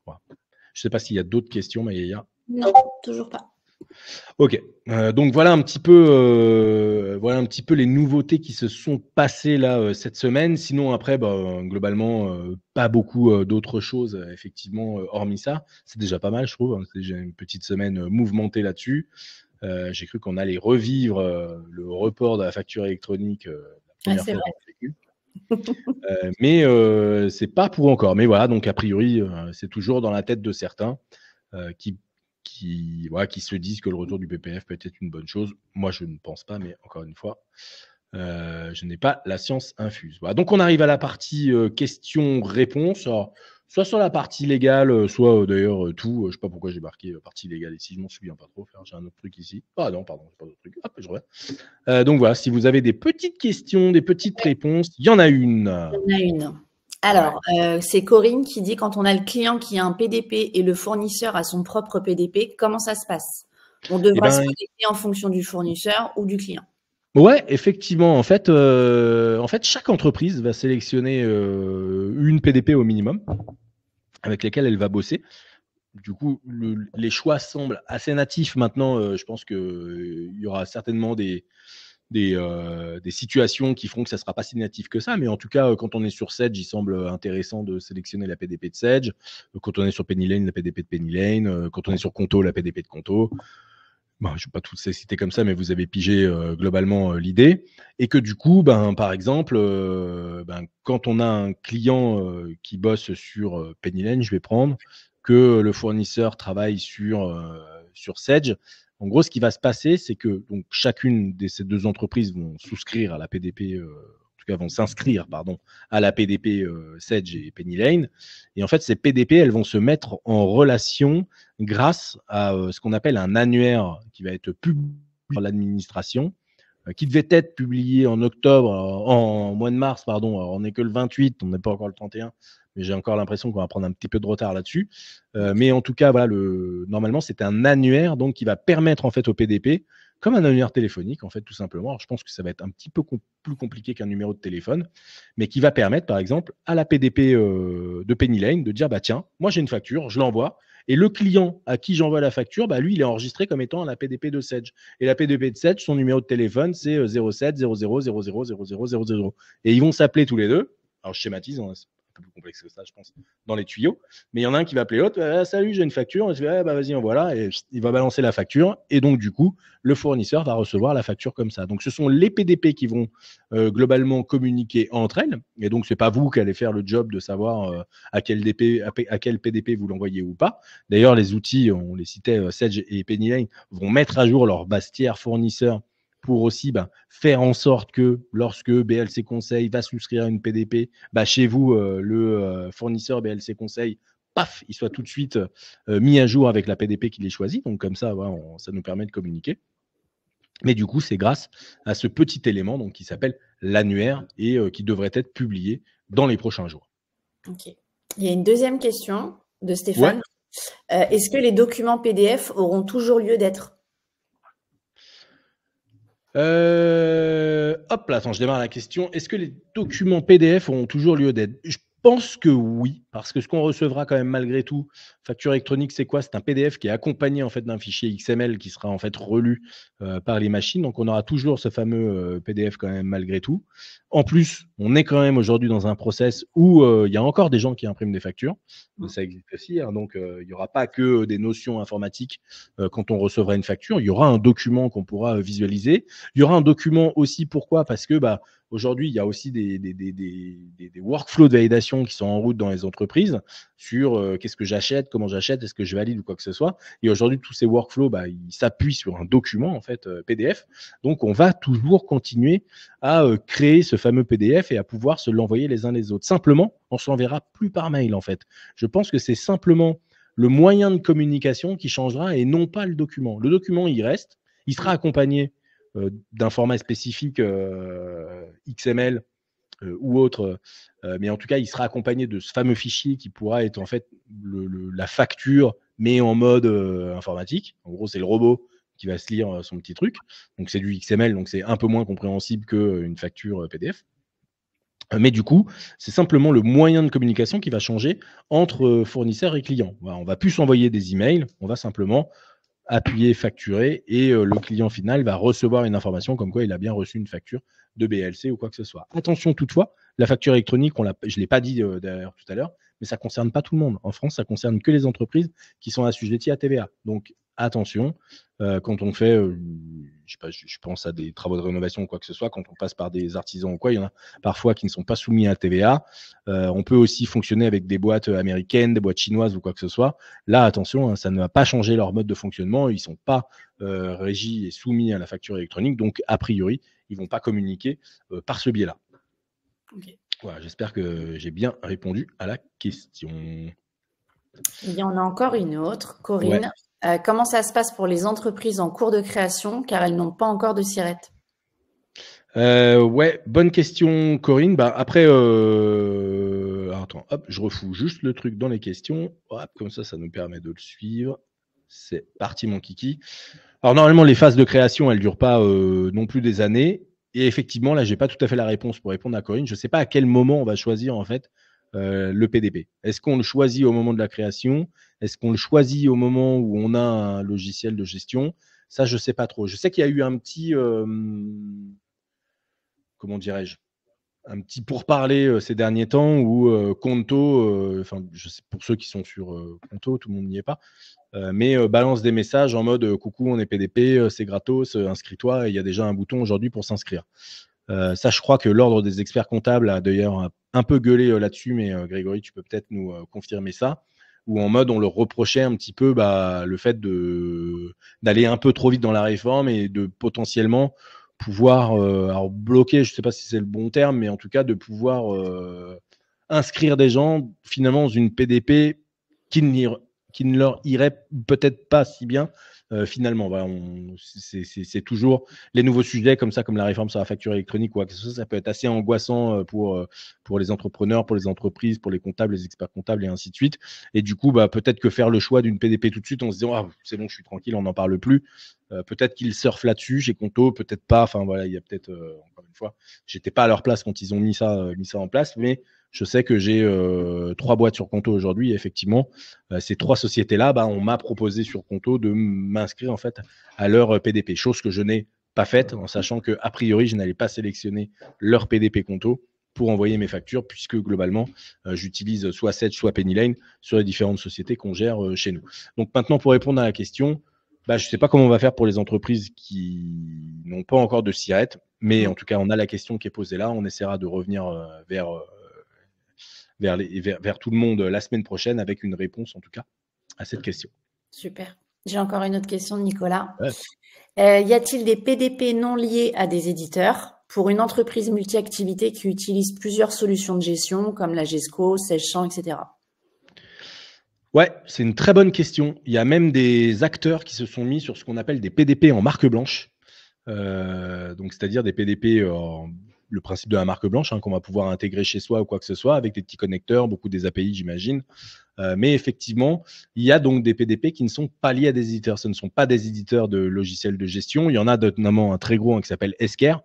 Voilà. Je ne sais pas s'il y a d'autres questions, Maïa. Non, toujours pas. Ok, donc voilà un petit peu les nouveautés qui se sont passées là cette semaine. Sinon après, globalement, pas beaucoup d'autres choses effectivement hormis ça. C'est déjà pas mal, je trouve. C'est déjà une petite semaine mouvementée là-dessus. J'ai cru qu'on allait revivre le report de la facture électronique la première fois qu'on l'a vécu. Mais c'est pas pour encore. Mais voilà, donc a priori, c'est toujours dans la tête de certains qui se disent que le retour du PPF peut être une bonne chose. Moi, je ne pense pas, mais encore une fois, je n'ai pas la science infuse. Voilà. Donc, on arrive à la partie questions-réponses. Soit sur la partie légale, soit d'ailleurs tout. Je ne sais pas pourquoi j'ai marqué partie légale ici. Je ne m'en souviens pas trop. J'ai un autre truc ici. Ah non, pardon, c'est pas d'autre truc. Hop, je reviens. Donc voilà, si vous avez des petites questions, des petites réponses, il y en a une. Il y en a une. Alors, c'est Corinne qui dit quand on a le client qui a un PDP et le fournisseur a son propre PDP, comment ça se passe? On devra se connecter en fonction du fournisseur ou du client? Ouais, effectivement. En fait, chaque entreprise va sélectionner une PDP au minimum avec lesquelles elle va bosser. Du coup, les choix semblent assez natifs. Maintenant, je pense qu'il y aura certainement des situations qui feront que ça ne sera pas si natif que ça. Mais en tout cas, quand on est sur Sedge, il semble intéressant de sélectionner la PDP de Sedge. Quand on est sur Pennylane, la PDP de Pennylane. Quand on est sur Conto, la PDP de Conto. Je ne vais pas toutes les citer comme ça, mais vous avez pigé globalement l'idée. Et que du coup, par exemple, quand on a un client qui bosse sur Pennylane, je vais prendre, que le fournisseur travaille sur Sedge. En gros, ce qui va se passer, c'est que donc, chacune de ces deux entreprises vont souscrire à la PDP, en tout cas vont s'inscrire à la PDP Sedge et Pennylane. Et en fait, ces PDP, elles vont se mettre en relation grâce à ce qu'on appelle un annuaire qui va être publié par l'administration, qui devait être publié en octobre, en mois de mars, pardon. Alors, on n'est que le 28, on n'est pas encore le 31, mais j'ai encore l'impression qu'on va prendre un petit peu de retard là-dessus. Mais en tout cas, voilà, normalement, c'est un annuaire donc, qui va permettre en fait au PDP, comme un annuaire téléphonique, en fait, tout simplement. Alors, je pense que ça va être un petit peu plus compliqué qu'un numéro de téléphone, mais qui va permettre, par exemple, à la PDP de Pennylane de dire, tiens, moi j'ai une facture, je l'envoie. Et le client à qui j'envoie la facture, lui, il est enregistré comme étant la PDP de Sedge. Et la PDP de Sedge, son numéro de téléphone, c'est 07 00 00 00 00. Et ils vont s'appeler tous les deux. Alors, je schématise, c'est un peu plus complexe que ça, je pense, dans les tuyaux. Mais il y en a un qui va appeler l'autre. Salut, j'ai une facture. Et je vais, vas-y, en voilà. Et il va balancer la facture. Et donc, du coup, le fournisseur va recevoir la facture comme ça. Donc, ce sont les PDP qui vont globalement communiquer entre elles. Et donc, ce n'est pas vous qui allez faire le job de savoir à quel PDP vous l'envoyez ou pas. D'ailleurs, les outils, on les citait, Sedge et Pennylane, vont mettre à jour leur base tiers fournisseur pour aussi faire en sorte que lorsque BLC Conseil va souscrire à une PDP, chez vous, le fournisseur BLC Conseil, paf, il soit tout de suite mis à jour avec la PDP qu'il ait choisie. Donc comme ça, voilà, ça nous permet de communiquer. Mais du coup, c'est grâce à ce petit élément donc, qui s'appelle l'annuaire et qui devrait être publié dans les prochains jours. Ok. Il y a une deuxième question de Stéphane. Ouais. Est-ce que les documents PDF auront toujours lieu d'être? Hop là, attends, je démarre la question. Est-ce que les documents PDF auront toujours lieu d'être? pense que oui, parce que ce qu'on recevra quand même malgré tout, facture électronique, c'est quoi? C'est un PDF qui est accompagné en fait d'un fichier XML qui sera en fait relu par les machines. Donc on aura toujours ce fameux PDF quand même malgré tout. En plus, on est quand même aujourd'hui dans un process où il y a encore des gens qui impriment des factures. Ça existe aussi, hein, donc il n'y aura pas que des notions informatiques quand on recevra une facture. Il y aura un document qu'on pourra visualiser. Il y aura un document aussi, pourquoi? Parce que aujourd'hui, il y a aussi des workflows de validation qui sont en route dans les entreprises sur qu'est-ce que j'achète, comment j'achète, est-ce que je valide ou quoi que ce soit. Et aujourd'hui, tous ces workflows, ils s'appuient sur un document en fait PDF. Donc, on va toujours continuer à créer ce fameux PDF et à pouvoir se l'envoyer les uns les autres. Simplement, on ne s'enverra plus par mail en fait. Je pense que c'est simplement le moyen de communication qui changera et non pas le document. Le document, il reste, il sera accompagné d'un format spécifique XML ou autre, mais en tout cas, il sera accompagné de ce fameux fichier qui pourra être en fait la facture, mais en mode informatique. En gros, c'est le robot qui va se lire son petit truc. Donc, c'est du XML, donc c'est un peu moins compréhensible qu'une facture PDF. Mais du coup, c'est simplement le moyen de communication qui va changer entre fournisseurs et clients. Voilà, on ne va plus s'envoyer des emails, on va simplement appuyer facturer et le client final va recevoir une information comme quoi il a bien reçu une facture de BLC ou quoi que ce soit. Attention toutefois, la facture électronique, je ne l'ai pas dit d'ailleurs tout à l'heure, mais ça ne concerne pas tout le monde. En France, ça ne concerne que les entreprises qui sont assujetties à TVA. Donc attention, quand on fait, je pense à des travaux de rénovation ou quoi que ce soit, quand on passe par des artisans ou quoi, il y en a parfois qui ne sont pas soumis à TVA. On peut aussi fonctionner avec des boîtes américaines, des boîtes chinoises ou quoi que ce soit. Là, attention, hein, ça ne va pas changer leur mode de fonctionnement. Ils ne sont pas régis et soumis à la facture électronique. Donc, a priori, ils ne vont pas communiquer par ce biais-là. Okay. Voilà, j'espère que j'ai bien répondu à la question. Il y en a encore une autre, Corinne. Ouais. Comment ça se passe pour les entreprises en cours de création, car elles n'ont pas encore de SIRET? Ouais, bonne question, Corinne. Après, attends, hop, je refous juste le truc dans les questions. Hop, comme ça nous permet de le suivre. C'est parti, mon kiki. Alors, normalement, les phases de création, elles ne durent pas non plus des années. Et effectivement, là, je n'ai pas tout à fait la réponse pour répondre à Corinne. Je ne sais pas à quel moment on va choisir, en fait, le PDP. Est-ce qu'on le choisit au moment de la création? Est-ce qu'on le choisit au moment où on a un logiciel de gestion? Ça, je ne sais pas trop. Je sais qu'il y a eu un petit... comment dirais-je, un petit pourparler ces derniers temps où Conto, je sais, pour ceux qui sont sur Conto, tout le monde n'y est pas, mais balance des messages en mode coucou, on est PDP, c'est gratos, inscris-toi, et il y a déjà un bouton aujourd'hui pour s'inscrire. Ça, je crois que l'ordre des experts comptables a d'ailleurs un peu gueulé là-dessus, mais Grégory, tu peux peut-être nous confirmer ça, où en mode on leur reprochait un petit peu le fait d'aller un peu trop vite dans la réforme et de potentiellement pouvoir alors bloquer, je ne sais pas si c'est le bon terme, mais en tout cas de pouvoir inscrire des gens finalement dans une PDP qui ne leur irait peut-être pas si bien finalement. Voilà, c'est toujours les nouveaux sujets comme ça, comme la réforme sur la facture électronique ou quoi que ce soit, ça peut être assez angoissant pour les entrepreneurs, pour les entreprises, pour les comptables, les experts comptables et ainsi de suite. Et du coup, peut-être que faire le choix d'une PDP tout de suite en se disant ah, c'est bon, je suis tranquille, on n'en parle plus. Peut-être qu'ils surfent là-dessus, j'ai Conto, peut-être pas. Enfin voilà, il y a peut-être encore une fois, j'étais pas à leur place quand ils ont mis ça en place, mais je sais que j'ai 3 boîtes sur Conto aujourd'hui. Et effectivement, ces 3 sociétés-là, on m'a proposé sur Conto de m'inscrire en fait à leur PDP, chose que je n'ai pas faite, en sachant que a priori, je n'allais pas sélectionner leur PDP Conto pour envoyer mes factures, puisque globalement, j'utilise soit Sedge, soit Pennylane sur les différentes sociétés qu'on gère chez nous. Donc maintenant, pour répondre à la question, je ne sais pas comment on va faire pour les entreprises qui n'ont pas encore de SIRET, mais en tout cas, on a la question qui est posée là. On essaiera de revenir vers tout le monde la semaine prochaine avec une réponse, en tout cas, à cette question. Super. J'ai encore une autre question de Nicolas. Ouais. Y a-t-il des PDP non liés à des éditeurs pour une entreprise multi-activité qui utilise plusieurs solutions de gestion comme la GESCO, SageChamp, etc.? Ouais, c'est une très bonne question. Il y a même des acteurs qui se sont mis sur ce qu'on appelle des PDP en marque blanche. Donc, c'est-à-dire des PDP, le principe de la marque blanche, qu'on va pouvoir intégrer chez soi ou quoi que ce soit, avec des petits connecteurs, beaucoup des API, j'imagine. Mais effectivement, il y a donc des PDP qui ne sont pas liés à des éditeurs. Ce ne sont pas des éditeurs de logiciels de gestion. Il y en a notamment un très gros qui s'appelle Esker,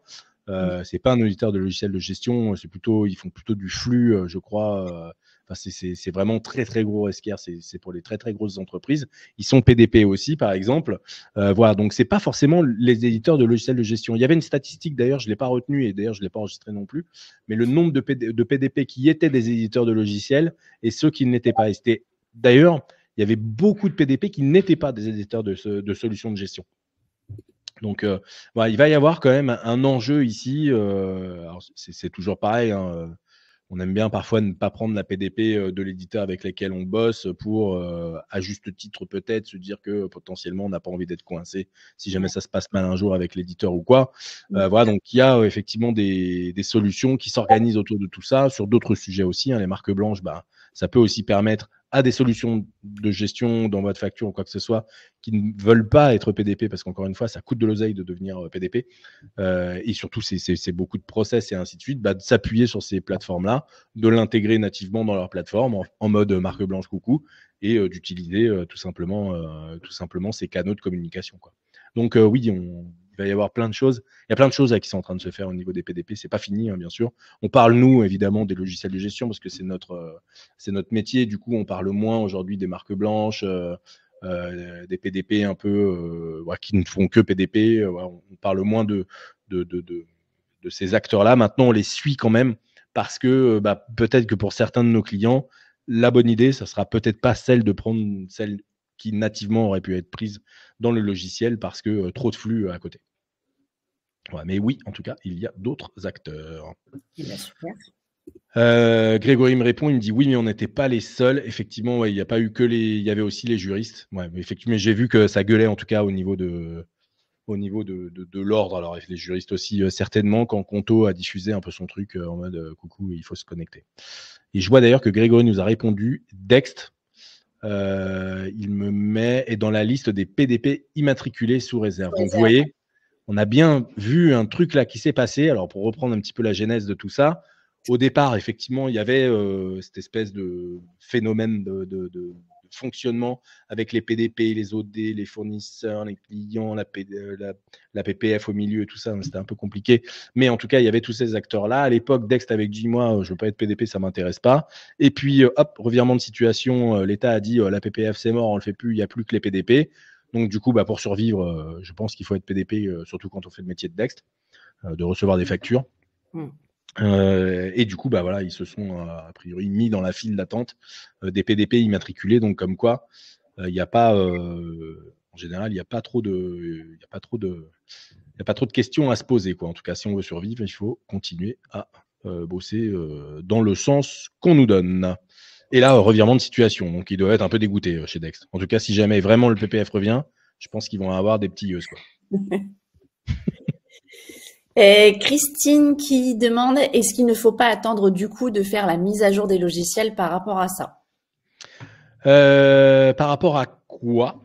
C'est pas un auditeur de logiciel de gestion, c'est plutôt, ils font plutôt du flux, je crois. C'est vraiment très très gros Esquire, c'est pour les très très grosses entreprises. Ils sont PDP aussi, par exemple. Voilà, donc c'est pas forcément les éditeurs de logiciels de gestion. Il y avait une statistique d'ailleurs, je l'ai pas retenue et d'ailleurs je l'ai pas enregistrée non plus, mais le nombre de PDP qui étaient des éditeurs de logiciels et ceux qui ne l'étaient pas. D'ailleurs, il y avait beaucoup de PDP qui n'étaient pas des éditeurs de solutions de gestion. Donc, voilà, il va y avoir quand même un enjeu ici. C'est toujours pareil. Hein, on aime bien parfois ne pas prendre la PDP de l'éditeur avec lequel on bosse pour, à juste titre peut-être, se dire que potentiellement on n'a pas envie d'être coincé si jamais ça se passe mal un jour avec l'éditeur ou quoi. Voilà, donc il y a effectivement des solutions qui s'organisent autour de tout ça. Sur d'autres sujets aussi, hein, les marques blanches, bah, ça peut aussi permettre à des solutions de gestion d'envoi de facture ou quoi que ce soit qui ne veulent pas être PDP parce qu'encore une fois, ça coûte de l'oseille de devenir PDP. Et surtout, c'est beaucoup de process et ainsi de suite, bah, de s'appuyer sur ces plateformes-là, de l'intégrer nativement dans leur plateforme en mode marque blanche coucou et d'utiliser tout simplement ces canaux de communication, quoi. Donc oui, il va y avoir plein de choses. Il y a plein de choses qui sont en train de se faire au niveau des PDP. C'est pas fini, hein, bien sûr. On parle, nous, évidemment, des logiciels de gestion parce que c'est notre métier. Du coup, on parle moins aujourd'hui des marques blanches, des PDP un peu qui ne font que PDP. On parle moins de ces acteurs-là. Maintenant, on les suit quand même parce que peut-être que pour certains de nos clients, la bonne idée, ça sera peut-être pas celle de prendre celle qui nativement aurait pu être prise dans le logiciel parce que trop de flux à côté. Ouais, mais oui, en tout cas, il y a d'autres acteurs. Super. Grégory me répond, il me dit oui, mais on n'était pas les seuls. Effectivement, ouais, il n'y a pas eu que il y avait aussi les juristes. Ouais, mais effectivement, j'ai vu que ça gueulait en tout cas au niveau de l'ordre. Alors les juristes aussi, certainement, quand Conto a diffusé un peu son truc en mode coucou, il faut se connecter. Et je vois d'ailleurs que Grégory nous a répondu, Dext, il me met est dans la liste des PDP immatriculés sous réserve. Donc vous voyez, on a bien vu un truc là qui s'est passé. Alors pour reprendre un petit peu la genèse de tout ça, au départ, effectivement, il y avait cette espèce de phénomène de fonctionnement avec les PDP, les OD, les fournisseurs, les clients, la PPF au milieu et tout ça. C'était un peu compliqué. Mais en tout cas, il y avait tous ces acteurs-là. À l'époque, Dext avec dit, moi, je ne veux pas être PDP, ça ne m'intéresse pas. Et puis, hop, revirement de situation, l'État a dit, la PPF, c'est mort, on ne le fait plus, il n'y a plus que les PDP. Donc, du coup, pour survivre, je pense qu'il faut être PDP, surtout quand on fait le métier de Dext, de recevoir des factures. Et du coup, voilà, ils se sont a priori mis dans la file d'attente des PDP immatriculés. Donc, comme quoi, il n'y a pas, en général, il n'y a pas trop de questions à se poser, quoi. En tout cas, si on veut survivre, il faut continuer à bosser dans le sens qu'on nous donne. Et là, revirement de situation. Donc, ils doivent être un peu dégoûtés chez Dext. En tout cas, si jamais vraiment le PPF revient, je pense qu'ils vont avoir des petits yeux, quoi. Christine qui demande, est-ce qu'il ne faut pas attendre du coup de faire la mise à jour des logiciels par rapport à ça? Par rapport à quoi?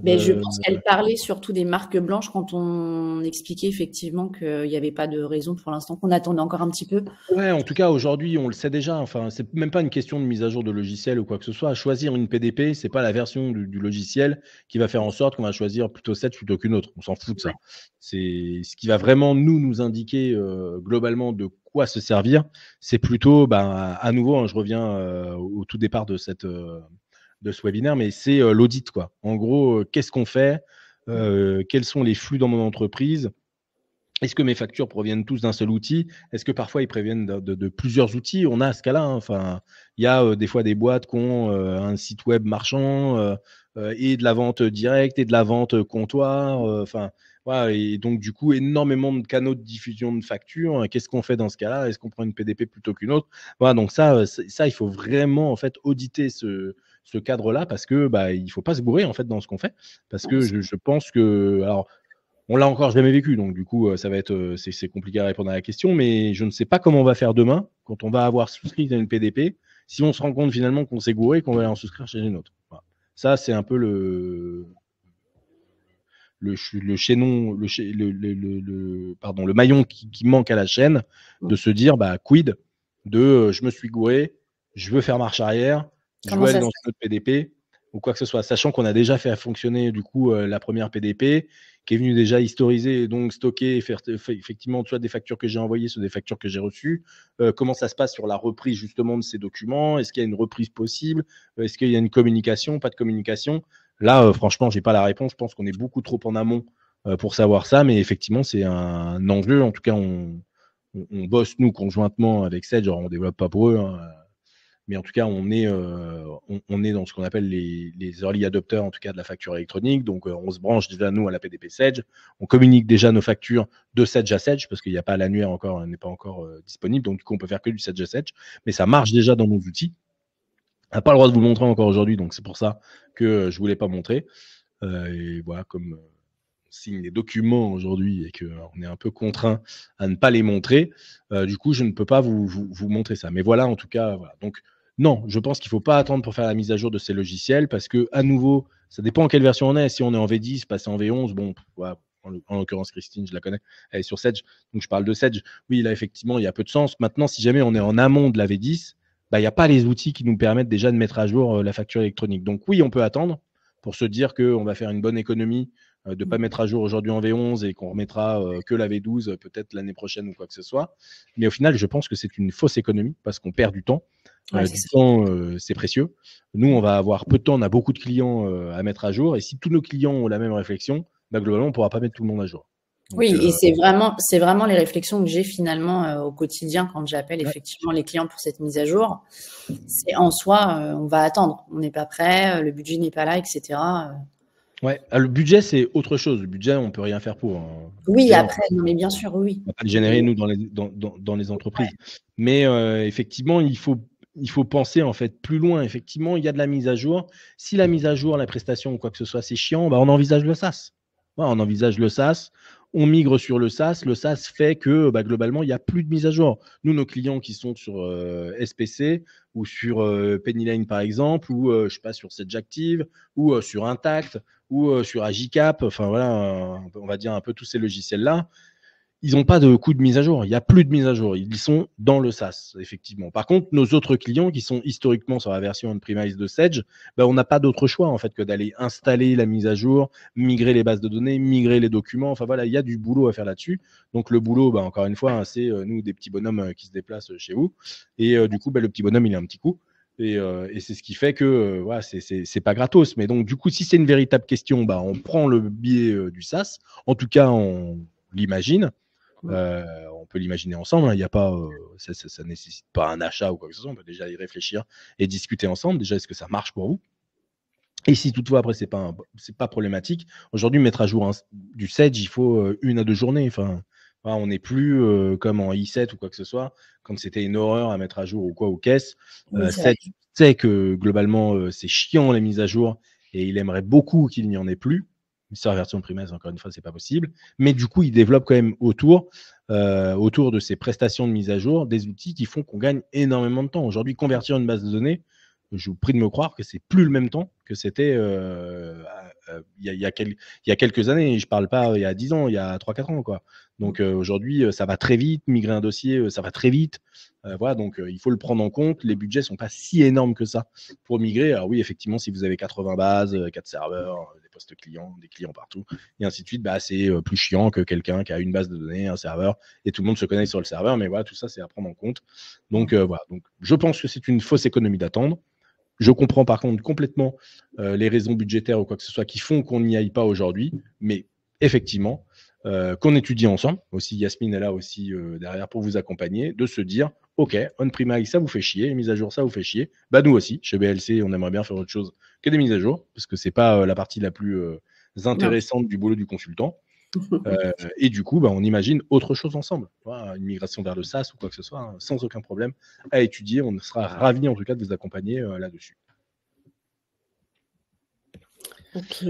Je pense qu'elle parlait surtout des marques blanches quand on expliquait effectivement qu'il n'y avait pas de raison pour l'instant, qu'on attendait encore un petit peu. Ouais, en tout cas, aujourd'hui, on le sait déjà. Enfin, c'est même pas une question de mise à jour de logiciel ou quoi que ce soit. Choisir une PDP, c'est pas la version du logiciel qui va faire en sorte qu'on va choisir plutôt cette plutôt qu'une autre. On s'en fout de ça. C'est ce qui va vraiment nous indiquer globalement de quoi se servir. C'est plutôt, à nouveau, hein, je reviens au tout départ de ce webinaire, mais c'est l'audit, quoi. En gros, qu'est-ce qu'on fait? Quels sont les flux dans mon entreprise? Est-ce que mes factures proviennent tous d'un seul outil? Est-ce que parfois ils préviennent de plusieurs outils? On a ce cas-là. Hein. Enfin, il y a des fois des boîtes qui ont un site web marchand et de la vente directe et de la vente comptoir. Enfin, voilà. Et donc, du coup, énormément de canaux de diffusion de factures. Qu'est-ce qu'on fait dans ce cas-là? Est-ce qu'on prend une PDP plutôt qu'une autre? Voilà. Donc ça, il faut vraiment en fait auditer ce cadre-là parce que il faut pas se gourer en fait dans ce qu'on fait. Parce que je pense que alors on l'a encore jamais vécu, donc du coup, ça va être, c'est compliqué à répondre à la question, mais je ne sais pas comment on va faire demain quand on va avoir souscrit à une PDP, si on se rend compte finalement qu'on s'est gouré et qu'on va aller en souscrire chez une autre. Voilà. Ça, c'est un peu le chaînon, le maillon qui manque à la chaîne, de se dire, quid de je me suis gouré, je veux faire marche arrière, je veux aller dans une autre PDP. ou quoi que ce soit, sachant qu'on a déjà fait fonctionner du coup la première PDP, qui est venue déjà historiser et donc stocker et faire effectivement soit des factures que j'ai envoyées, soit des factures que j'ai reçues. Comment ça se passe sur la reprise justement de ces documents? Est-ce qu'il y a une reprise possible? Est-ce qu'il y a une communication? Pas de communication? Là, franchement, j'ai pas la réponse. Je pense qu'on est beaucoup trop en amont pour savoir ça, mais effectivement, c'est un enjeu. En tout cas, on bosse nous conjointement avec Sedge, on développe pas pour eux, hein, mais en tout cas, on est dans ce qu'on appelle les early adopters, en tout cas de la facture électronique. Donc, on se branche déjà, nous, à la PDP Sedge. On communique déjà nos factures de Sedge à Sedge, parce qu'il n'y a pas l'annuaire encore, n'est pas encore disponible. Donc, du coup, on peut faire que du Sedge à Sedge. Mais ça marche déjà dans nos outils. On n'a pas le droit de vous le montrer encore aujourd'hui, donc c'est pour ça que je ne voulais pas montrer. Et voilà, comme on signe les documents aujourd'hui et qu'on est un peu contraint à ne pas les montrer, du coup, je ne peux pas vous montrer ça. Mais voilà, en tout cas, voilà. Donc, non, je pense qu'il ne faut pas attendre pour faire la mise à jour de ces logiciels parce que, à nouveau, ça dépend en quelle version on est. Si on est en V10, passer en V11, bon, voilà, en l'occurrence, Christine, je la connais, elle est sur Sedge, donc je parle de Sedge. Oui, là, effectivement, il y a peu de sens. Maintenant, si jamais on est en amont de la V10, bah, il n'y a pas les outils qui nous permettent déjà de mettre à jour la facture électronique. Donc oui, on peut attendre pour se dire qu'on va faire une bonne économie de ne pas mettre à jour aujourd'hui en V11 et qu'on remettra que la V12 peut-être l'année prochaine ou quoi que ce soit. Mais au final, je pense que c'est une fausse économie parce qu'on perd du temps. Du temps, c'est précieux. Nous, on va avoir peu de temps, on a beaucoup de clients à mettre à jour. Et si tous nos clients ont la même réflexion, bah, globalement, on ne pourra pas mettre tout le monde à jour. Donc, oui, et c'est vraiment les réflexions que j'ai finalement au quotidien quand j'appelle effectivement les clients pour cette mise à jour. C'est en soi, on va attendre, on n'est pas prêt, le budget n'est pas là, etc. Ouais, le budget, c'est autre chose. Le budget, on ne peut rien faire pour. Hein. Oui, budget, après, non, mais bien sûr, oui. On ne va pas le générer, nous, dans les entreprises. Ouais. Mais effectivement, il faut penser en fait plus loin. Effectivement, il y a de la mise à jour. Si la mise à jour, la prestation ou quoi que ce soit, c'est chiant, bah, on envisage le SaaS. Ouais, on envisage le SaaS. On migre sur le SaaS. Le SaaS fait que bah, globalement, il n'y a plus de mise à jour. Nous, nos clients qui sont sur SPC ou sur Pennylane, par exemple, ou je sais pas, sur Sedgeactive, ou sur Intact, ou sur Agicap, enfin voilà, on va dire un peu tous ces logiciels-là, ils n'ont pas de coût de mise à jour. Il n'y a plus de mise à jour. Ils sont dans le SaaS, effectivement. Par contre, nos autres clients qui sont historiquement sur la version on-premise de Sedge, ben, on n'a pas d'autre choix en fait que d'aller installer la mise à jour, migrer les bases de données, migrer les documents. Enfin voilà, il y a du boulot à faire là-dessus. Donc le boulot, ben, encore une fois, hein, c'est nous des petits bonhommes qui se déplacent chez vous. Et du coup, ben, le petit bonhomme, il a un petit coup. Et c'est ce qui fait que voilà, c'est pas gratos. Mais donc, du coup, si c'est une véritable question, bah, on prend le biais du SaaS. En tout cas, on l'imagine. On peut l'imaginer ensemble. Il y a pas, ça nécessite pas un achat ou quoi que ce soit. On peut déjà y réfléchir et discuter ensemble. Déjà, est-ce que ça marche pour vous? Et si toutefois, après, c'est pas problématique. Aujourd'hui, mettre à jour du Sedge, il faut 1 à 2 journées. Enfin, voilà, on n'est plus comme en i7 ou quoi que ce soit, quand c'était une horreur à mettre à jour ou quoi, ou caisse. Sedge sait que globalement, c'est chiant les mises à jour et il aimerait beaucoup qu'il n'y en ait plus. Sur la version primaire, encore une fois, c'est pas possible. Mais du coup, il développe quand même autour de ces prestations de mise à jour des outils qui font qu'on gagne énormément de temps. Aujourd'hui, convertir une base de données, je vous prie de me croire que c'est plus le même temps que c'était il y a quelques années. Je parle pas il y a 10 ans, il y a 3-4 ans, quoi. Donc aujourd'hui, ça va très vite. Migrer un dossier, ça va très vite. Voilà, donc il faut le prendre en compte. Les budgets sont pas si énormes que ça pour migrer. Alors oui, effectivement, si vous avez 80 bases, 4 serveurs, des postes clients, des clients partout, et ainsi de suite, bah, c'est plus chiant que quelqu'un qui a une base de données, un serveur, et tout le monde se connaît sur le serveur. Mais voilà, tout ça, c'est à prendre en compte. Donc voilà. Donc je pense que c'est une fausse économie d'attendre. Je comprends par contre complètement les raisons budgétaires ou quoi que ce soit qui font qu'on n'y aille pas aujourd'hui, mais effectivement, qu'on étudie ensemble, aussi Yasmine est là aussi derrière pour vous accompagner, de se dire, ok, on-premise, ça vous fait chier, les mises à jour, ça vous fait chier, bah nous aussi, chez BLC, on aimerait bien faire autre chose que des mises à jour, parce que c'est pas la partie la plus intéressante du boulot du consultant. Et du coup, bah, on imagine autre chose ensemble. Voilà, une migration vers le SaaS ou quoi que ce soit, hein, sans aucun problème à étudier. On sera ravis en tout cas de vous accompagner là-dessus. Ok.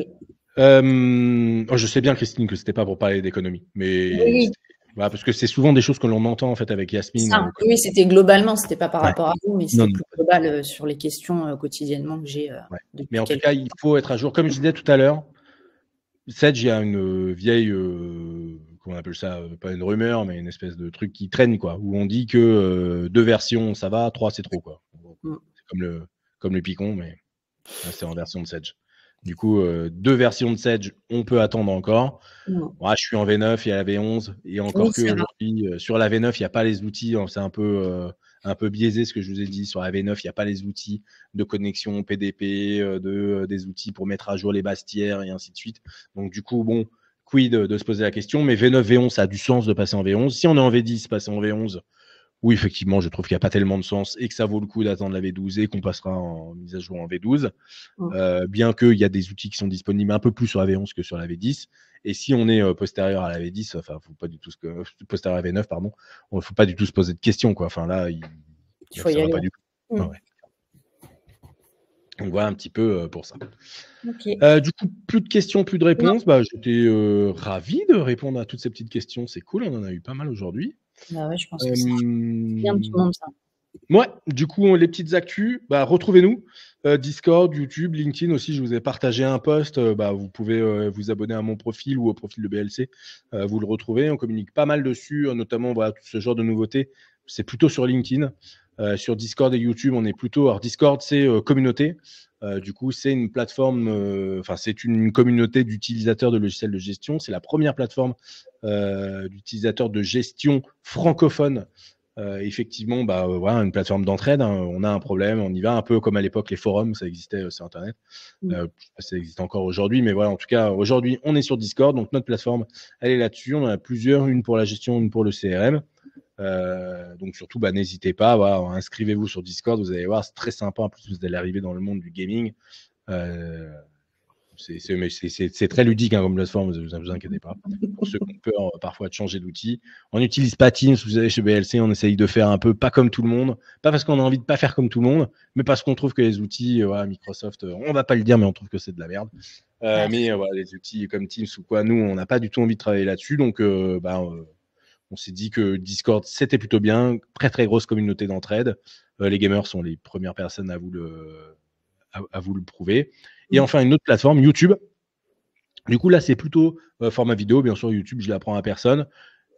Je sais bien, Christine, que ce n'était pas pour parler d'économie, mais oui. Voilà, parce que c'est souvent des choses que l'on entend en fait avec Yasmine. Oui, c'était globalement, c'était pas par rapport à vous, mais c'était plus global sur les questions quotidiennement que j'ai. Mais en tout cas, il faut être à jour. Comme je disais tout à l'heure, Sedge, il y a une vieille, comment on appelle ça, pas une rumeur, mais une espèce de truc qui traîne, quoi, où on dit que 2 versions, ça va, 3, c'est trop, quoi. C'est comme le Python, mais C'est en version de Sage. Du coup, 2 versions de Sage, on peut attendre encore. Moi, je suis en V9, il y a la V11. Et encore qu'aujourd'hui, sur la V9, il n'y a pas les outils. C'est un peu biaisé ce que je vous ai dit. Sur la V9, il n'y a pas les outils de connexion PDP, des outils pour mettre à jour les bastières et ainsi de suite. Donc, du coup, bon, quid de se poser la question. Mais V9, V11, ça a du sens de passer en V11. Si on est en V10, passer en V11, oui, effectivement, je trouve qu'il n'y a pas tellement de sens et que ça vaut le coup d'attendre la V12 et qu'on passera en mise à jour en V12. Bien qu'il y a des outils qui sont disponibles un peu plus sur la V11 que sur la V10. Et si on est postérieur à la V10, enfin, faut pas du tout postérieur à la V9, pardon, il ne faut pas du tout se poser de questions, quoi. Enfin, là, il faut y aller. Pas du tout. Ouais. Donc voilà un petit peu pour ça. Okay. Du coup, plus de questions, plus de réponses. J'étais ravi de répondre à toutes ces petites questions. C'est cool, on en a eu pas mal aujourd'hui. Bah ouais, je pense que c'est bien tout le monde, ça. Ouais, du coup, les petites actus, retrouvez-nous. Discord, YouTube, LinkedIn aussi, je vous ai partagé un post. Vous pouvez vous abonner à mon profil ou au profil de BLC. Vous le retrouvez. On communique pas mal dessus, notamment tout ce genre de nouveautés. C'est plutôt sur LinkedIn. Sur Discord et YouTube, on est plutôt. Alors, Discord, c'est communauté. Du coup, c'est une plateforme, c'est une communauté d'utilisateurs de logiciels de gestion. C'est la première plateforme d'utilisateurs de gestion francophone. Effectivement, voilà, une plateforme d'entraide. On a un problème, on y va un peu comme à l'époque les forums, ça existait sur Internet. Je sais pas si ça existe encore aujourd'hui, mais voilà, en tout cas, aujourd'hui, on est sur Discord. Donc, notre plateforme, elle est là-dessus. On en a plusieurs, une pour la gestion, une pour le CRM. Donc surtout, n'hésitez pas, voilà, inscrivez-vous sur Discord, vous allez voir, c'est très sympa. En plus, vous allez arriver dans le monde du gaming. C'est très ludique comme plateforme, ne vous inquiétez pas. Pour ceux qui ont peur parfois de changer d'outil, on n'utilise pas Teams, vous savez, chez BLC, on essaye de faire un peu pas comme tout le monde, pas parce qu'on a envie de pas faire comme tout le monde, mais parce qu'on trouve que les outils, Microsoft, on va pas le dire, mais on trouve que c'est de la merde. Mais les outils comme Teams ou quoi, nous, on n'a pas du tout envie de travailler là-dessus, donc on s'est dit que Discord, c'était plutôt bien, très très grosse communauté d'entraide. Les gamers sont les premières personnes à vous le prouver. Et enfin, une autre plateforme, YouTube. Du coup, là, c'est plutôt format vidéo. Bien sûr, YouTube, je l'apprends à personne.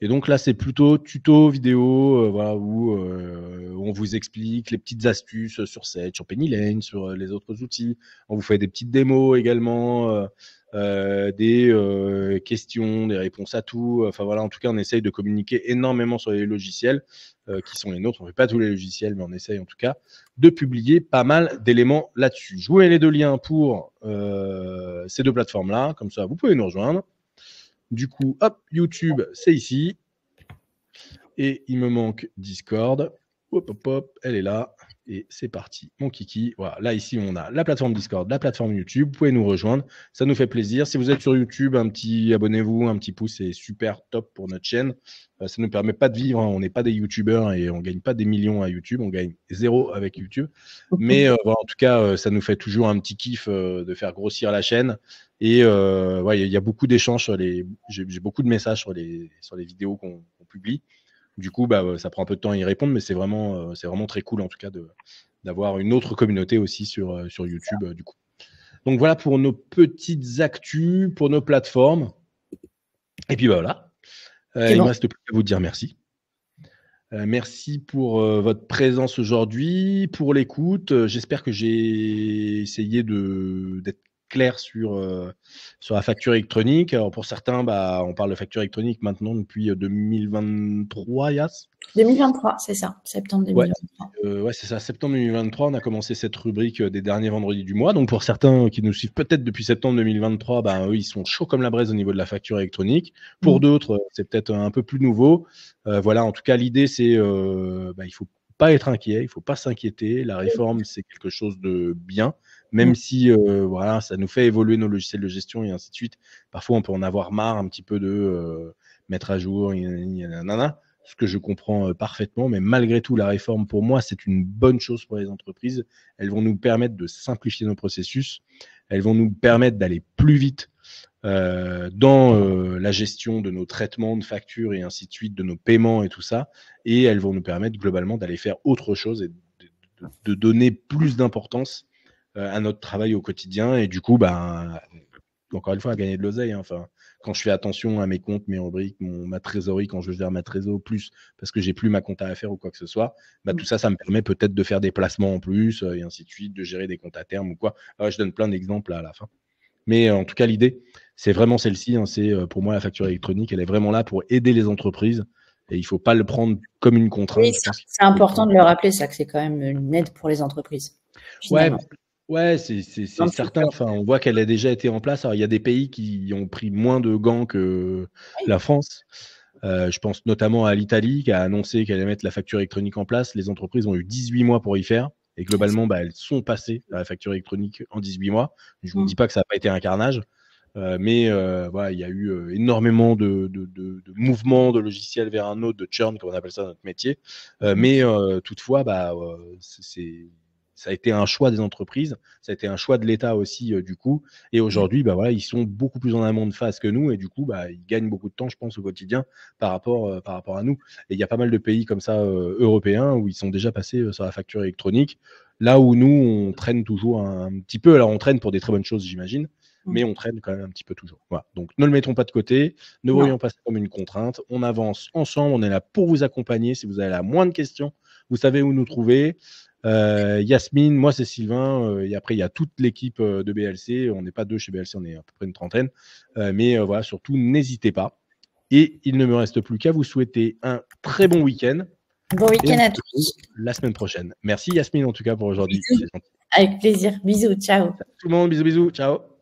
Et donc là, c'est plutôt tuto vidéo, où on vous explique les petites astuces sur Sage, sur PennyLane, sur les autres outils. On vous fait des petites démos également, des questions, des réponses à tout. Enfin voilà, en tout cas, on essaye de communiquer énormément sur les logiciels qui sont les nôtres. On ne fait pas tous les logiciels, mais on essaye en tout cas de publier pas mal d'éléments là-dessus. Je vous mets les deux liens pour ces deux plateformes-là. Comme ça, vous pouvez nous rejoindre. Du coup, hop, YouTube, c'est ici. Et il me manque Discord. Hop, hop, hop, elle est là. Et c'est parti, mon kiki. Voilà, là, ici, on a la plateforme Discord, la plateforme YouTube. Vous pouvez nous rejoindre. Ça nous fait plaisir. Si vous êtes sur YouTube, abonnez-vous, un petit pouce, c'est super top pour notre chaîne. Ça ne nous permet pas de vivre. On n'est pas des YouTubeurs et on ne gagne pas des millions à YouTube. On gagne 0 avec YouTube. Mais en tout cas, ça nous fait toujours un petit kiff de faire grossir la chaîne. Et il y a beaucoup d'échanges. J'ai beaucoup de messages sur les vidéos qu'on publie. Du coup, ça prend un peu de temps à y répondre, mais c'est vraiment très cool en tout cas d'avoir une autre communauté aussi sur YouTube du coup. Donc voilà pour nos petites actus, pour nos plateformes. Et puis voilà. Il me reste plus qu'à vous dire merci. Merci pour votre présence aujourd'hui, pour l'écoute. J'espère que j'ai essayé d'être clair sur la facture électronique. Alors pour certains, on parle de facture électronique maintenant depuis 2023, Yas. 2023, c'est ça, septembre 2023. Ouais, c'est ça, septembre 2023, on a commencé cette rubrique des derniers vendredis du mois. Donc pour certains qui nous suivent peut-être depuis septembre 2023, eux, ils sont chauds comme la braise au niveau de la facture électronique. Pour d'autres, c'est peut-être un peu plus nouveau. Voilà, en tout cas, l'idée, c'est il ne faut pas être inquiet, il ne faut pas s'inquiéter. La réforme, c'est quelque chose de bien, même si ça nous fait évoluer nos logiciels de gestion et ainsi de suite. Parfois, on peut en avoir marre un petit peu de mettre à jour, ce que je comprends parfaitement, mais malgré tout, la réforme, pour moi, c'est une bonne chose pour les entreprises. Elles vont nous permettre de simplifier nos processus, elles vont nous permettre d'aller plus vite dans la gestion de nos traitements de factures et ainsi de suite, de nos paiements et tout ça, et elles vont nous permettre globalement d'aller faire autre chose et de donner plus d'importance à notre travail au quotidien, et du coup, encore une fois, à gagner de l'oseille. Hein. Enfin, quand je fais attention à mes comptes, mes rubriques, ma trésorerie, quand je gère ma trésorerie plus, parce que j'ai plus ma compta à faire ou quoi que ce soit, bah, tout ça, ça me permet peut-être de faire des placements en plus, et ainsi de suite, de gérer des comptes à terme ou quoi. Alors, je donne plein d'exemples à la fin. Mais en tout cas, l'idée, c'est vraiment celle-ci. Hein, c'est pour moi la facture électronique, elle est vraiment là pour aider les entreprises et il ne faut pas le prendre comme une contrainte. Oui, c'est important de le rappeler, ça, que c'est quand même une aide pour les entreprises. Ouais, c'est certain. Enfin, on voit qu'elle a déjà été en place. Alors, il y a des pays qui ont pris moins de gants que la France. Je pense notamment à l'Italie qui a annoncé qu'elle allait mettre la facture électronique en place. Les entreprises ont eu 18 mois pour y faire. Et globalement, bah, elles sont passées à la facture électronique en 18 mois. Je ne vous dis pas que ça n'a pas été un carnage. Mais voilà, il y a eu énormément de mouvements de logiciels vers un autre, de churn, comme on appelle ça dans notre métier. Mais toutefois, bah, ça a été un choix des entreprises, ça a été un choix de l'État aussi, du coup. Et aujourd'hui, bah, voilà, ils sont beaucoup plus en amont de phase que nous. Et du coup, bah, ils gagnent beaucoup de temps, je pense, au quotidien par rapport à nous. Et il y a pas mal de pays comme ça, européens, où ils sont déjà passés sur la facture électronique. Là où nous, on traîne toujours un petit peu. Alors, on traîne pour des très bonnes choses, j'imagine. Mais on traîne quand même un petit peu toujours. Voilà. Donc, ne le mettons pas de côté, ne voyons pas ça comme une contrainte. On avance ensemble, on est là pour vous accompagner. Si vous avez la moindre question, vous savez où nous trouver. Yasmine, moi c'est Sylvain, et après il y a toute l'équipe de BLC. On n'est pas deux chez BLC, on est à peu près une trentaine. Mais voilà, surtout, n'hésitez pas. Et il ne me reste plus qu'à vous souhaiter un très bon week-end. Bon week-end à tous. La semaine prochaine. Merci Yasmine en tout cas pour aujourd'hui. Avec plaisir. Bisous, ciao. Tout le monde, bisous, bisous, ciao.